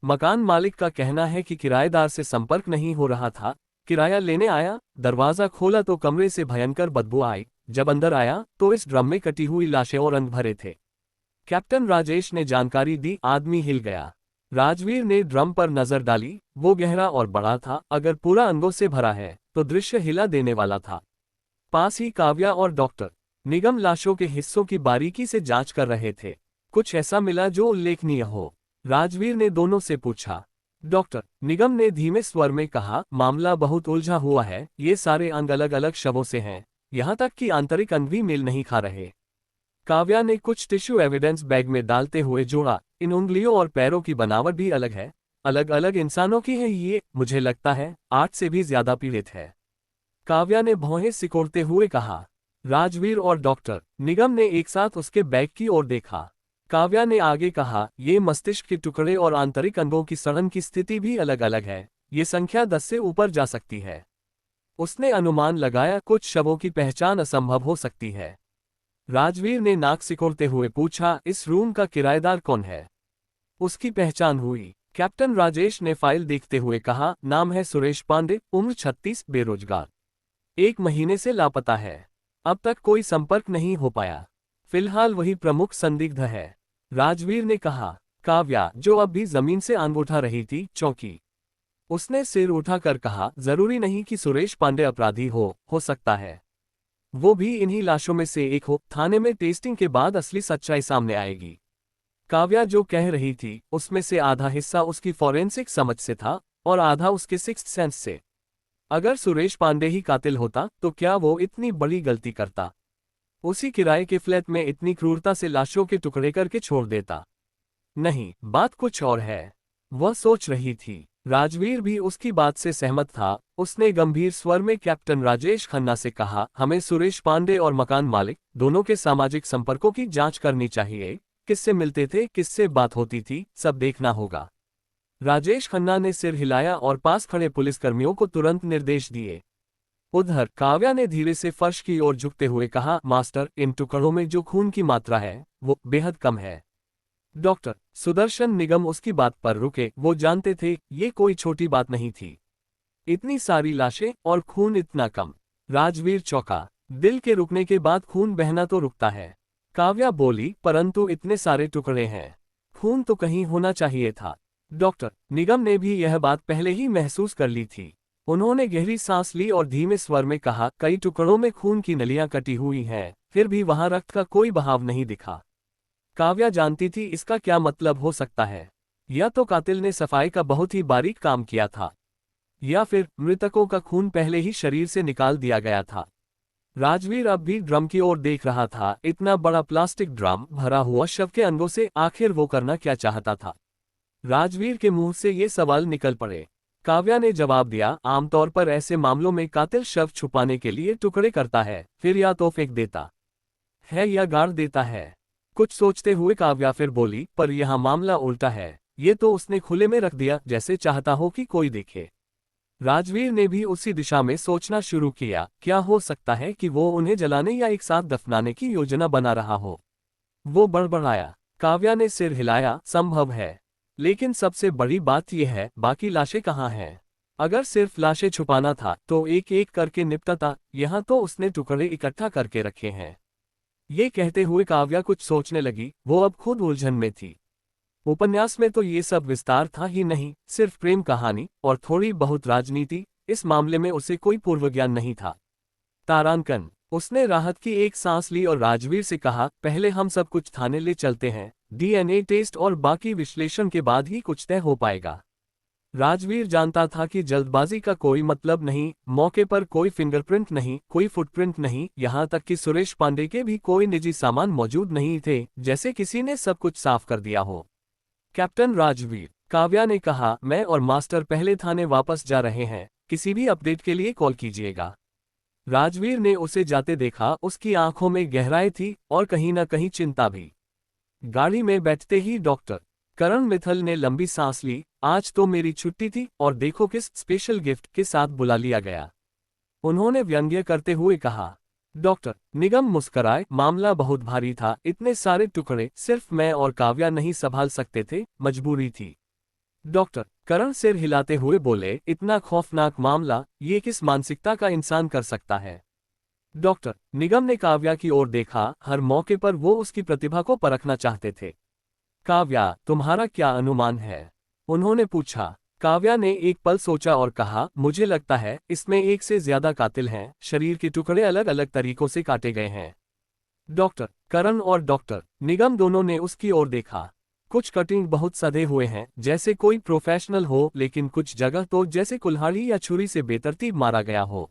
मकान मालिक का कहना है कि किराएदार से संपर्क नहीं हो रहा था। किराया लेने आया, दरवाजा खोला तो कमरे से भयंकर बदबू आई। जब अंदर आया तो इस ड्रम में कटी हुई लाशें और अंग भरे थे। कैप्टन राजेश ने जानकारी दी। आदमी हिल गया। राजवीर ने ड्रम पर नजर डाली। वो गहरा और बड़ा था, अगर पूरा अंगों से भरा है तो दृश्य हिला देने वाला था। पास ही काव्या और डॉक्टर निगम लाशों के हिस्सों की बारीकी से जांच कर रहे थे। कुछ ऐसा मिला जो उल्लेखनीय हो? राजवीर ने दोनों से पूछा। डॉक्टर, निगम ने धीमे स्वर में कहा, मामला बहुत उलझा हुआ है। ये सारे अंग अलग अलग शवों से हैं, यहाँ तक कि आंतरिक अंग भी मेल नहीं खा रहे। काव्या ने कुछ टिश्यू एविडेंस बैग में डालते हुए जोड़ा, इन उंगलियों और पैरों की बनावट भी अलग है, अलग अलग इंसानों की है। ये, मुझे लगता है, 8 से भी ज्यादा पीड़ित है। काव्या ने भौहें सिकोड़ते हुए कहा। राजवीर और डॉक्टर निगम ने एक साथ उसके बैग की ओर देखा। काव्या ने आगे कहा, ये मस्तिष्क के टुकड़े और आंतरिक अंगों की सड़न की स्थिति भी अलग अलग है। ये संख्या 10 से ऊपर जा सकती है। उसने अनुमान लगाया, कुछ शवों की पहचान असंभव हो सकती है। राजवीर ने नाक सिकोड़ते हुए पूछा, इस रूम का किराएदार कौन है? उसकी पहचान हुई? कैप्टन राजेश ने फाइल देखते हुए कहा, नाम है सुरेश पांडे, उम्र 36, बेरोजगार, 1 महीने से लापता है। अब तक कोई संपर्क नहीं हो पाया। फिलहाल वही प्रमुख संदिग्ध है। राजवीर ने कहा। काव्या, जो अब भी जमीन से आंग उठा रही थी, चौंकी। उसने सिर उठाकर कहा, जरूरी नहीं कि सुरेश पांडे अपराधी हो सकता है वो भी इन्हीं लाशों में से एक हो। थाने में टेस्टिंग के बाद असली सच्चाई सामने आएगी। काव्या जो कह रही थी, उसमें से आधा हिस्सा उसकी फॉरेंसिक समझ से था और आधा उसके सिक्स्थ सेंस से। अगर सुरेश पांडे ही कातिल होता तो क्या वो इतनी बड़ी गलती करता? उसी किराए के फ्लैट में इतनी क्रूरता से लाशों के टुकड़े करके छोड़ देता? नहीं, बात कुछ और है। वह सोच रही थी। राजवीर भी उसकी बात से सहमत था। उसने गंभीर स्वर में कैप्टन राजेश खन्ना से कहा, हमें सुरेश पांडे और मकान मालिक दोनों के सामाजिक संपर्कों की जांच करनी चाहिए। किससे मिलते थे, किससे बात होती थी, सब देखना होगा। राजेश खन्ना ने सिर हिलाया और पास खड़े पुलिसकर्मियों को तुरंत निर्देश दिए। उधर काव्या ने धीरे से फर्श की ओर झुकते हुए कहा, मास्टर, इन टुकड़ों में जो खून की मात्रा है वो बेहद कम है। डॉक्टर सुदर्शन निगम उसकी बात पर रुके। वो जानते थे ये कोई छोटी बात नहीं थी। इतनी सारी लाशें और खून इतना कम। राजवीर चौंका। दिल के रुकने के बाद खून बहना तो रुकता है। काव्या बोली, परंतु इतने सारे टुकड़े हैं, खून तो कहीं होना चाहिए था। डॉक्टर निगम ने भी यह बात पहले ही महसूस कर ली थी। उन्होंने गहरी सांस ली और धीमे स्वर में कहा, कई टुकड़ों में खून की नलियां कटी हुई हैं, फिर भी वहां रक्त का कोई बहाव नहीं दिखा। काव्या जानती थी इसका क्या मतलब हो सकता है। या तो कातिल ने सफाई का बहुत ही बारीक काम किया था, या फिर मृतकों का खून पहले ही शरीर से निकाल दिया गया था। राजवीर अब भी ड्रम की ओर देख रहा था। इतना बड़ा प्लास्टिक ड्रम भरा हुआ शव के अंगों से आखिर वो करना क्या चाहता था? राजवीर के मुंह से ये सवाल निकल पड़े। काव्या ने जवाब दिया, आमतौर पर ऐसे मामलों में कातिल शव छुपाने के लिए टुकड़े करता है, फिर या तो फेंक देता है या गाड़ देता है। कुछ सोचते हुए काव्या फिर बोली, पर यह मामला उल्टा है। ये तो उसने खुले में रख दिया, जैसे चाहता हो कि कोई देखे। राजवीर ने भी उसी दिशा में सोचना शुरू किया। क्या हो सकता है कि वो उन्हें जलाने या एक साथ दफनाने की योजना बना रहा हो? वो बड़बड़ाया। काव्या ने सिर हिलाया, संभव है, लेकिन सबसे बड़ी बात यह है, बाकी लाशें कहाँ हैं? अगर सिर्फ लाशें छुपाना था तो एक एक करके निपटता। यहाँ तो उसने टुकड़े इकट्ठा करके रखे हैं। ये कहते हुए काव्या कुछ सोचने लगी। वो अब खुद उलझन में थी। उपन्यास में तो ये सब विस्तार था ही नहीं, सिर्फ प्रेम कहानी और थोड़ी बहुत राजनीति। इस मामले में उसे कोई पूर्व ज्ञान नहीं था। तारांकन। उसने राहत की एक सांस ली और राजवीर से कहा, पहले हम सब कुछ थाने ले चलते हैं। डीएनए टेस्ट और बाकी विश्लेषण के बाद ही कुछ तय हो पाएगा। राजवीर जानता था कि जल्दबाजी का कोई मतलब नहीं। मौके पर कोई फिंगरप्रिंट नहीं, कोई फुटप्रिंट नहीं, यहाँ तक कि सुरेश पांडे के भी कोई निजी सामान मौजूद नहीं थे, जैसे किसी ने सब कुछ साफ कर दिया हो। कैप्टन राजवीर, काव्या ने कहा, मैं और मास्टर पहले थाने वापस जा रहे हैं। किसी भी अपडेट के लिए कॉल कीजिएगा। राजवीर ने उसे जाते देखा। उसकी आंखों में गहराई थी और कहीं न कहीं चिंता भी। गाड़ी में बैठते ही डॉक्टर करण मित्तल ने लंबी सांस ली। आज तो मेरी छुट्टी थी और देखो किस स्पेशल गिफ्ट के साथ बुला लिया गया, उन्होंने व्यंग्य करते हुए कहा। डॉक्टर निगम मुस्कराए। मामला बहुत भारी था। इतने सारे टुकड़े सिर्फ मैं और काव्या नहीं संभाल सकते थे, मजबूरी थी। डॉक्टर करण सिर हिलाते हुए बोले, इतना खौफनाक मामला, ये किस मानसिकता का इंसान कर सकता है? डॉक्टर निगम ने काव्या की ओर देखा। हर मौके पर वो उसकी प्रतिभा को परखना चाहते थे। काव्या, तुम्हारा क्या अनुमान है? उन्होंने पूछा। काव्या ने एक पल सोचा और कहा, मुझे लगता है इसमें एक से ज्यादा कातिल हैं। शरीर के टुकड़े अलग अलग तरीकों से काटे गए हैं। डॉक्टर करण और डॉक्टर निगम दोनों ने उसकी ओर देखा। कुछ कटिंग बहुत सधे हुए हैं, जैसे कोई प्रोफेशनल हो, लेकिन कुछ जगह तो जैसे कुल्हाड़ी या छुरी से बेतरतीब मारा गया हो।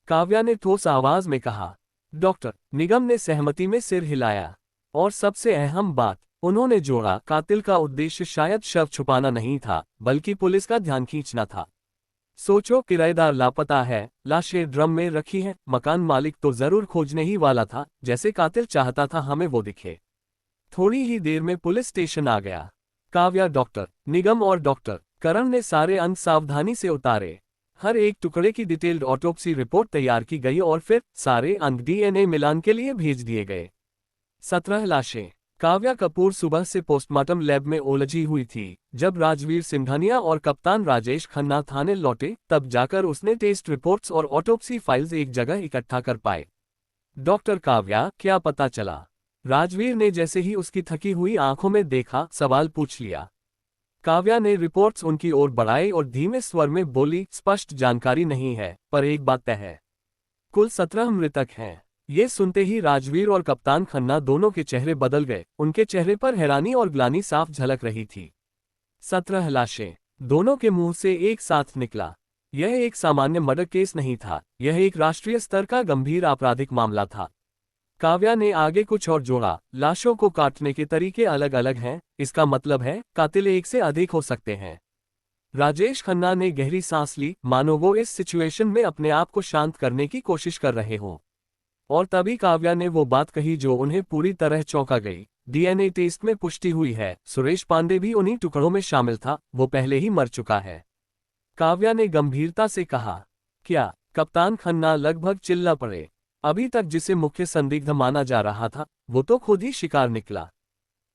काव्या ने ठोस आवाज में कहा। डॉक्टर निगम ने सहमति में सिर हिलाया। और सबसे अहम बात, उन्होंने जोड़ा, कातिल का उद्देश्य शायद शव छुपाना नहीं था, बल्कि पुलिस का ध्यान खींचना था। सोचो, किराएदार लापता है, लाशें ड्रम में रखी हैं, मकान मालिक तो जरूर खोजने ही वाला था, जैसे कातिल चाहता था हमें वो दिखे। थोड़ी ही देर में पुलिस स्टेशन आ गया। काव्या, डॉक्टर निगम और डॉक्टर करण ने सारे अंग सावधानी से उतारे। हर एक टुकड़े की डिटेल्ड ऑटोप्सी रिपोर्ट तैयार की गई और फिर सारे अंग डीएनए मिलान के लिए भेज दिए गए। 17 लाशें। काव्या कपूर सुबह से पोस्टमार्टम लैब में उलझी हुई थी। जब राजवीर सिंघानिया और कप्तान राजेश खन्ना थाने लौटे, तब जाकर उसने टेस्ट रिपोर्ट्स और ऑटोप्सी फाइल्स एक जगह इकट्ठा कर पाए। डॉक्टर काव्या, क्या पता चला? राजवीर ने जैसे ही उसकी थकी हुई आंखों में देखा, सवाल पूछ लिया। काव्या ने रिपोर्ट्स उनकी ओर बढ़ाए और धीमे स्वर में बोली, स्पष्ट जानकारी नहीं है, पर एक बात तय है, कुल 17 मृतक हैं। ये सुनते ही राजवीर और कप्तान खन्ना दोनों के चेहरे बदल गए। उनके चेहरे पर हैरानी और ग्लानि साफ झलक रही थी। 17 लाशें, दोनों के मुंह से एक साथ निकला। यह एक सामान्य मर्डर केस नहीं था, यह एक राष्ट्रीय स्तर का गंभीर आपराधिक मामला था। काव्या ने आगे कुछ और जोड़ा, लाशों को काटने के तरीके अलग अलग हैं, इसका मतलब है कातिल एक से अधिक हो सकते हैं। राजेश खन्ना ने गहरी सांस ली, मानो वो इस सिचुएशन में अपने आप को शांत करने की कोशिश कर रहे हों। और तभी काव्या ने वो बात कही जो उन्हें पूरी तरह चौंका गई। डीएनए टेस्ट में पुष्टि हुई है, सुरेश पांडे भी उन्हीं टुकड़ों में शामिल था, वो पहले ही मर चुका है। काव्या ने गंभीरता से कहा। क्या? कप्तान खन्ना लगभग चिल्ला पड़े। अभी तक जिसे मुख्य संदिग्ध माना जा रहा था, वो तो खुद ही शिकार निकला।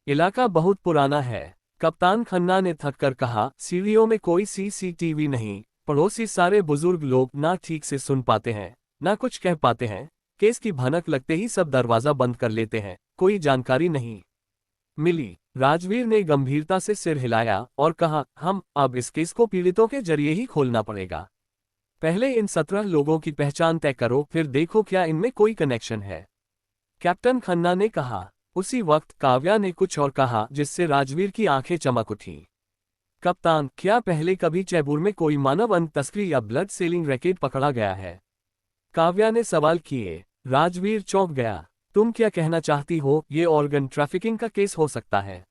इलाका बहुत पुराना है, कप्तान खन्ना ने थककर कहा। सीढ़ियों में कोई सीसीटीवी नहीं, पड़ोसी सारे बुजुर्ग लोग ना ठीक से सुन पाते हैं, ना कुछ कह पाते हैं। केस की भनक लगते ही सब दरवाजा बंद कर लेते हैं, कोई जानकारी नहीं मिली। राजवीर ने गंभीरता से सिर हिलाया और कहा, हम अब इस केस को पीड़ितों के जरिए ही खोलना पड़ेगा। पहले इन 17 लोगों की पहचान तय करो, फिर देखो क्या इनमें कोई कनेक्शन है, कैप्टन खन्ना ने कहा। उसी वक्त काव्या ने कुछ और कहा, जिससे राजवीर की आंखें चमक उठीं। कप्तान, क्या पहले कभी चैबूर में कोई मानव अंग तस्करी या ब्लड सेलिंग रैकेट पकड़ा गया है? काव्या ने सवाल किए। राजवीर चौंक गया। तुम क्या कहना चाहती हो, ये ऑर्गन ट्रैफिकिंग का केस हो सकता है?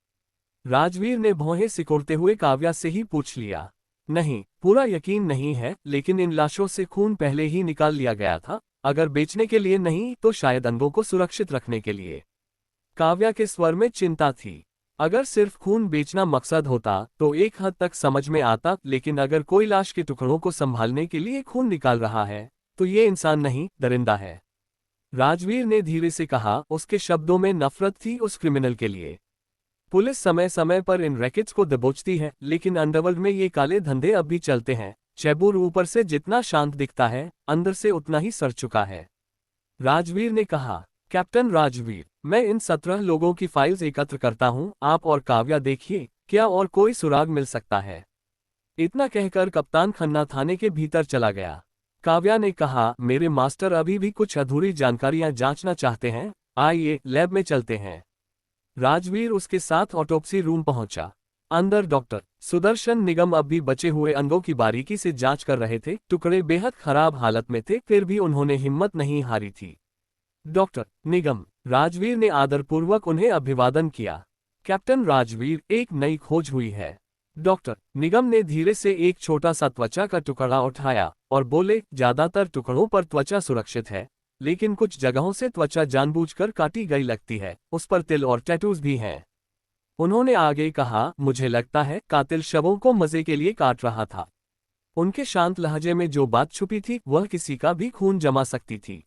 राजवीर ने भौहें सिकोड़ते हुए काव्या से ही पूछ लिया। नहीं, पूरा यकीन नहीं है, लेकिन इन लाशों से खून पहले ही निकाल लिया गया था, अगर बेचने के लिए नहीं तो शायद अंगों को सुरक्षित रखने के लिए। काव्या के स्वर में चिंता थी। अगर सिर्फ खून बेचना मकसद होता तो एक हद तक समझ में आता, लेकिन अगर कोई लाश के टुकड़ों को संभालने के लिए खून निकाल रहा है, तो ये इंसान नहीं, दरिंदा है। राजवीर ने धीरे से कहा, उसके शब्दों में नफरत थी उस क्रिमिनल के लिए। पुलिस समय समय पर इन रैकेट्स को दबोचती है, लेकिन अंडरवर्ल्ड में ये काले धंधे अब भी चलते हैं। चैबूर ऊपर से जितना शांत दिखता है, अंदर से उतना ही सड़ चुका है। राजवीर ने कहा। कैप्टन राजवीर, मैं इन 17 लोगों की फाइल्स एकत्र करता हूं, आप और काव्या देखिए, क्या और कोई सुराग मिल सकता है। इतना कहकर कप्तान खन्ना थाने के भीतर चला गया। काव्या ने कहा, मेरे मास्टर अभी भी कुछ अधूरी जानकारियां जांचना चाहते हैं, आइए लैब में चलते हैं। राजवीर उसके साथ ऑटोप्सी रूम पहुंचा। अंदर डॉक्टर सुदर्शन निगम अब भी बचे हुए अंगों की बारीकी से जांच कर रहे थे। टुकड़े बेहद खराब हालत में थे, फिर भी उन्होंने हिम्मत नहीं हारी थी। डॉक्टर निगम, राजवीर ने आदरपूर्वक उन्हें अभिवादन किया। कैप्टन राजवीर, एक नई खोज हुई है। डॉक्टर निगम ने धीरे से एक छोटा सा त्वचा का टुकड़ा उठाया और बोले, ज्यादातर टुकड़ों पर त्वचा सुरक्षित है, लेकिन कुछ जगहों से त्वचा जानबूझकर काटी गई लगती है, उस पर तिल और टैटूज भी हैं। उन्होंने आगे कहा, मुझे लगता है कातिल शवों को मजे के लिए काट रहा था। उनके शांत लहजे में जो बात छुपी थी, वह किसी का भी खून जमा सकती थी।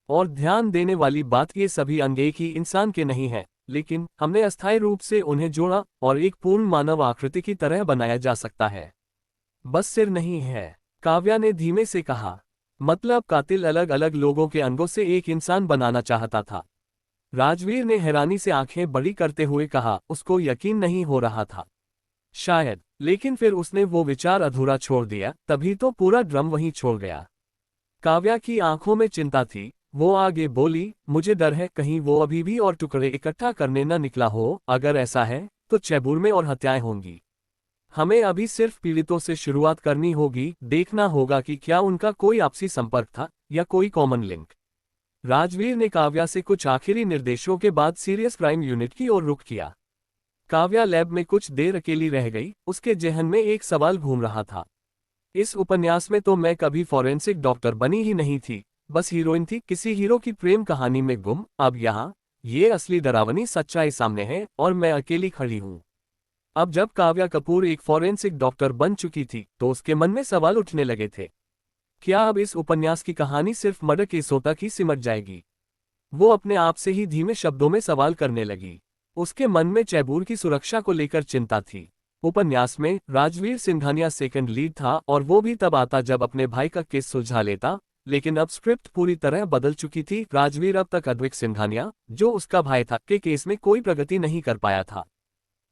और ध्यान देने वाली बात, ये सभी अंग एक ही इंसान के नहीं हैं, लेकिन हमने अस्थायी रूप से उन्हें जोड़ा और एक पूर्ण मानव आकृति की तरह बनाया जा सकता है। बस सिर नहीं है, काव्या ने धीमे से कहा। मतलब कातिल अलग अलग लोगों के अंगों से एक इंसान बनाना चाहता था। राजवीर ने हैरानी से आंखें बड़ी करते हुए कहा, उसको यकीन नहीं हो रहा था। शायद, लेकिन फिर उसने वो विचार अधूरा छोड़ दिया, तभी तो पूरा ड्रम वहीं छोड़ गया। काव्या की आंखों में चिंता थी। वो आगे बोली, मुझे डर है कहीं वो अभी भी और टुकड़े इकट्ठा करने न निकला हो, अगर ऐसा है तो चैबूर में और हत्याएं होंगी। हमें अभी सिर्फ पीड़ितों से शुरुआत करनी होगी, देखना होगा कि क्या उनका कोई आपसी संपर्क था या कोई कॉमन लिंक। राजवीर ने काव्या से कुछ आखिरी निर्देशों के बाद सीरियस क्राइम यूनिट की ओर रुख किया। काव्या लैब में कुछ देर अकेली रह गई, उसके जहन में एक सवाल घूम रहा था। इस उपन्यास में तो मैं कभी फॉरेंसिक डॉक्टर बनी ही नहीं थी, बस हीरोइन थी किसी हीरो की प्रेम कहानी में गुम। अब यहाँ ये असली डरावनी सच्चाई सामने है और मैं अकेली खड़ी हूँ। अब जब काव्या कपूर एक फॉरेंसिक डॉक्टर बन चुकी थी तो उसके मन में सवाल उठने लगे थे। क्या अब इस उपन्यास की कहानी सिर्फ मर्डर केसों तक ही सिमट जाएगी? वो अपने आप से ही धीमे शब्दों में सवाल करने लगी। उसके मन में चैबूर की सुरक्षा को लेकर चिंता थी। उपन्यास में राजवीर सिंघानिया सेकंड लीड था और वो भी तब आता जब अपने भाई का केस सुलझा लेता, लेकिन अब स्क्रिप्ट पूरी तरह बदल चुकी थी। राजवीर अब तक अद्विक सिंघानिया, जो उसका भाई था, के केस में कोई प्रगति नहीं कर पाया था।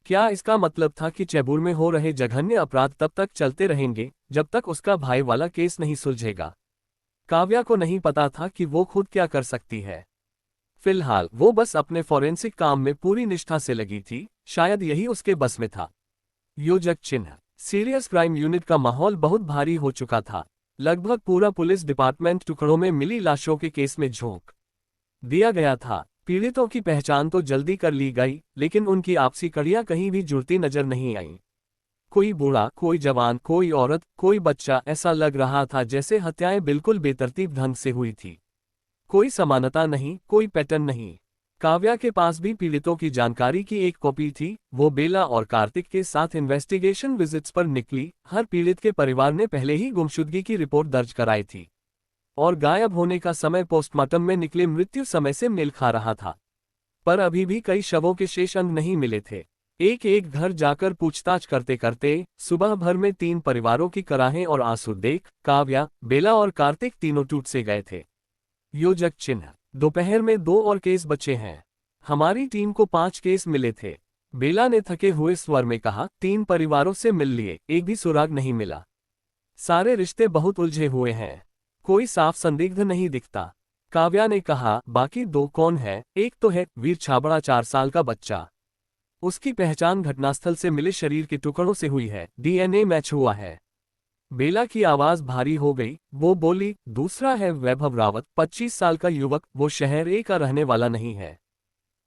क्या इसका मतलब था कि चैबूर में हो रहे जघन्य अपराध तब तक चलते रहेंगे जब तक उसका भाई वाला केस नहीं सुलझेगा? काव्या को नहीं पता था कि वो खुद क्या कर सकती है। फिलहाल वो बस अपने फॉरेंसिक काम में पूरी निष्ठा से लगी थी, शायद यही उसके बस में था। योजक चिन्ह। सीरियस क्राइम यूनिट का माहौल बहुत भारी हो चुका था। लगभग पूरा पुलिस डिपार्टमेंट टुकड़ों में मिली लाशों के केस में झोंक दिया गया था। पीड़ितों की पहचान तो जल्दी कर ली गई, लेकिन उनकी आपसी कड़ियां कहीं भी जुड़ती नजर नहीं आईं। कोई बूढ़ा, कोई जवान, कोई औरत, कोई बच्चा, ऐसा लग रहा था जैसे हत्याएं बिल्कुल बेतरतीब ढंग से हुई थी। कोई समानता नहीं, कोई पैटर्न नहीं। काव्या के पास भी पीड़ितों की जानकारी की एक कॉपी थी। वो बेला और कार्तिक के साथ इन्वेस्टिगेशन विजिट्स पर निकली। हर पीड़ित के परिवार ने पहले ही गुमशुदगी की रिपोर्ट दर्ज कराई थी और गायब होने का समय पोस्टमार्टम में निकले मृत्यु समय से मेल खा रहा था। पर अभी भी कई शवों के शेष अंग नहीं मिले थे। एक एक घर जाकर पूछताछ करते करते सुबह भर में 3 परिवारों की कराहें और आंसू देख काव्या, बेला और कार्तिक तीनों टूट से गए थे। योजक चिन्ह। दोपहर में 2 और केस बचे हैं। हमारी टीम को 5 केस मिले थे। बेला ने थके हुए स्वर में कहा, 3 परिवारों से मिल लिए, एक भी सुराग नहीं मिला। सारे रिश्ते बहुत उलझे हुए हैं, कोई साफ संदिग्ध नहीं दिखता। काव्या ने कहा, बाकी 2 कौन है? एक तो है वीर छाबड़ा, 4 साल का बच्चा। उसकी पहचान घटनास्थल से मिले शरीर के टुकड़ों से हुई है, डीएनए मैच हुआ है। बेला की आवाज भारी हो गई, वो बोली। दूसरा है वैभव रावत, 25 साल का युवक, वो शहर ए का रहने वाला नहीं है।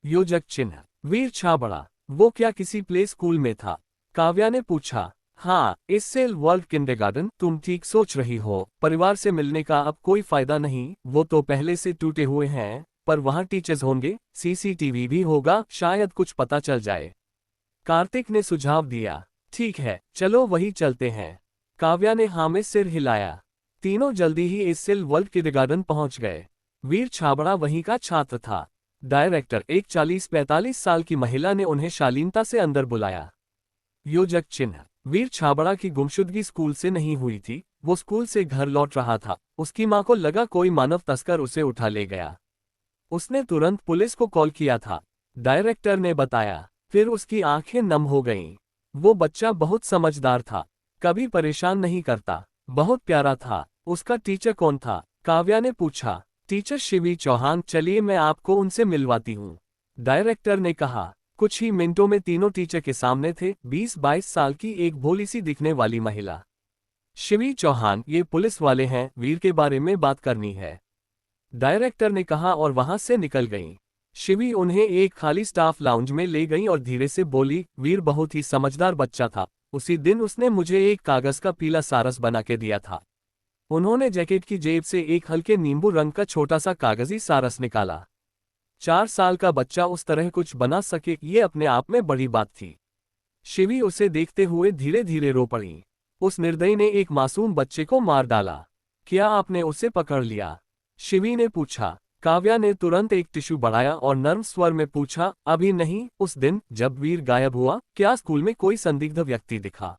योजक चिन्ह। वीर छाबड़ा, वो क्या किसी प्ले स्कूल में था? काव्या ने पूछा। हाँ, इससे वर्ल्ड किंडरगार्टन। तुम ठीक सोच रही हो, परिवार से मिलने का अब कोई फायदा नहीं, वो तो पहले से टूटे हुए हैं। पर वहाँ टीचर्स होंगे, सीसीटीवी भी होगा, शायद कुछ पता चल जाए। कार्तिक ने सुझाव दिया। ठीक है, चलो वही चलते हैं। काव्या ने हाँ में सिर हिलाया। तीनों जल्दी ही इससेल वर्ल्ड किंडरगार्टन पहुंच गए। वीर छाबड़ा वहीं का छात्र था। डायरेक्टर, एक 40-45 साल की महिला ने उन्हें शालीनता से अंदर बुलाया। योजक चिन्ह। वीर छाबड़ा की गुमशुदगी स्कूल से नहीं हुई थी, वो स्कूल से घर लौट रहा था। उसकी मां को लगा कोई मानव तस्कर उसे उठा ले गया। उसने तुरंत पुलिस को कॉल किया था, डायरेक्टर ने बताया। फिर उसकी आंखें नम हो गईं। वो बच्चा बहुत समझदार था, कभी परेशान नहीं करता, बहुत प्यारा था। उसका टीचर कौन था? काव्या ने पूछा। टीचर शिवी चौहान, चलिए मैं आपको उनसे मिलवाती हूँ, डायरेक्टर ने कहा। कुछ ही मिनटों में तीनों टीचर के सामने थे। 20-22 साल की एक भोली सी दिखने वाली महिला। शिवी चौहान, ये पुलिस वाले हैं, वीर के बारे में बात करनी है, डायरेक्टर ने कहा और वहां से निकल गईं। शिवी उन्हें एक खाली स्टाफ लाउंज में ले गई और धीरे से बोली, वीर बहुत ही समझदार बच्चा था। उसी दिन उसने मुझे एक कागज का पीला सारस बना के दिया था। उन्होंने जैकेट की जेब से एक हल्के नींबू रंग का छोटा सा कागजी सारस निकाला। 4 साल का बच्चा उस तरह कुछ बना सके, ये अपने आप में बड़ी बात थी। शिवी उसे देखते हुए धीरे धीरे रो पड़ी। उस निर्दयी ने एक मासूम बच्चे को मार डाला। क्या आपने उसे पकड़ लिया? शिवी ने पूछा। काव्या ने तुरंत एक टिश्यू बढ़ाया और नर्म स्वर में पूछा, अभी नहीं। उस दिन जब वीर गायब हुआ, क्या स्कूल में कोई संदिग्ध व्यक्ति दिखा?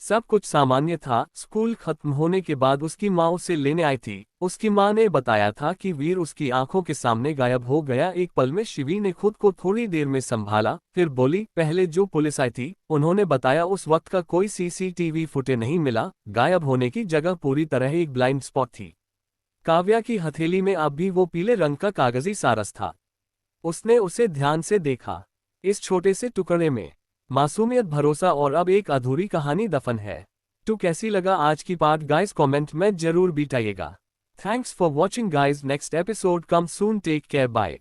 सब कुछ सामान्य था। स्कूल खत्म होने के बाद उसकी माँ उसे लेने आई थी। उसकी माँ ने बताया था कि वीर उसकी आंखों के सामने गायब हो गया। एक पल में शिवी ने खुद को थोड़ी देर में संभाला, फिर बोली, पहले जो पुलिस आई थी उन्होंने बताया उस वक्त का कोई सीसीटीवी फुटेज नहीं मिला। गायब होने की जगह पूरी तरह एक ब्लाइंड स्पॉट थी। काव्या की हथेली में अब भी वो पीले रंग का कागजी सारस था। उसने उसे ध्यान से देखा। इस छोटे से टुकड़े में मासूमियत, भरोसा और अब एक अधूरी कहानी दफन है। तो कैसी लगा आज की पार्ट गाइस, कमेंट में जरूर बताइएगा। Thanks for watching guys, next episode come soon, take care, bye.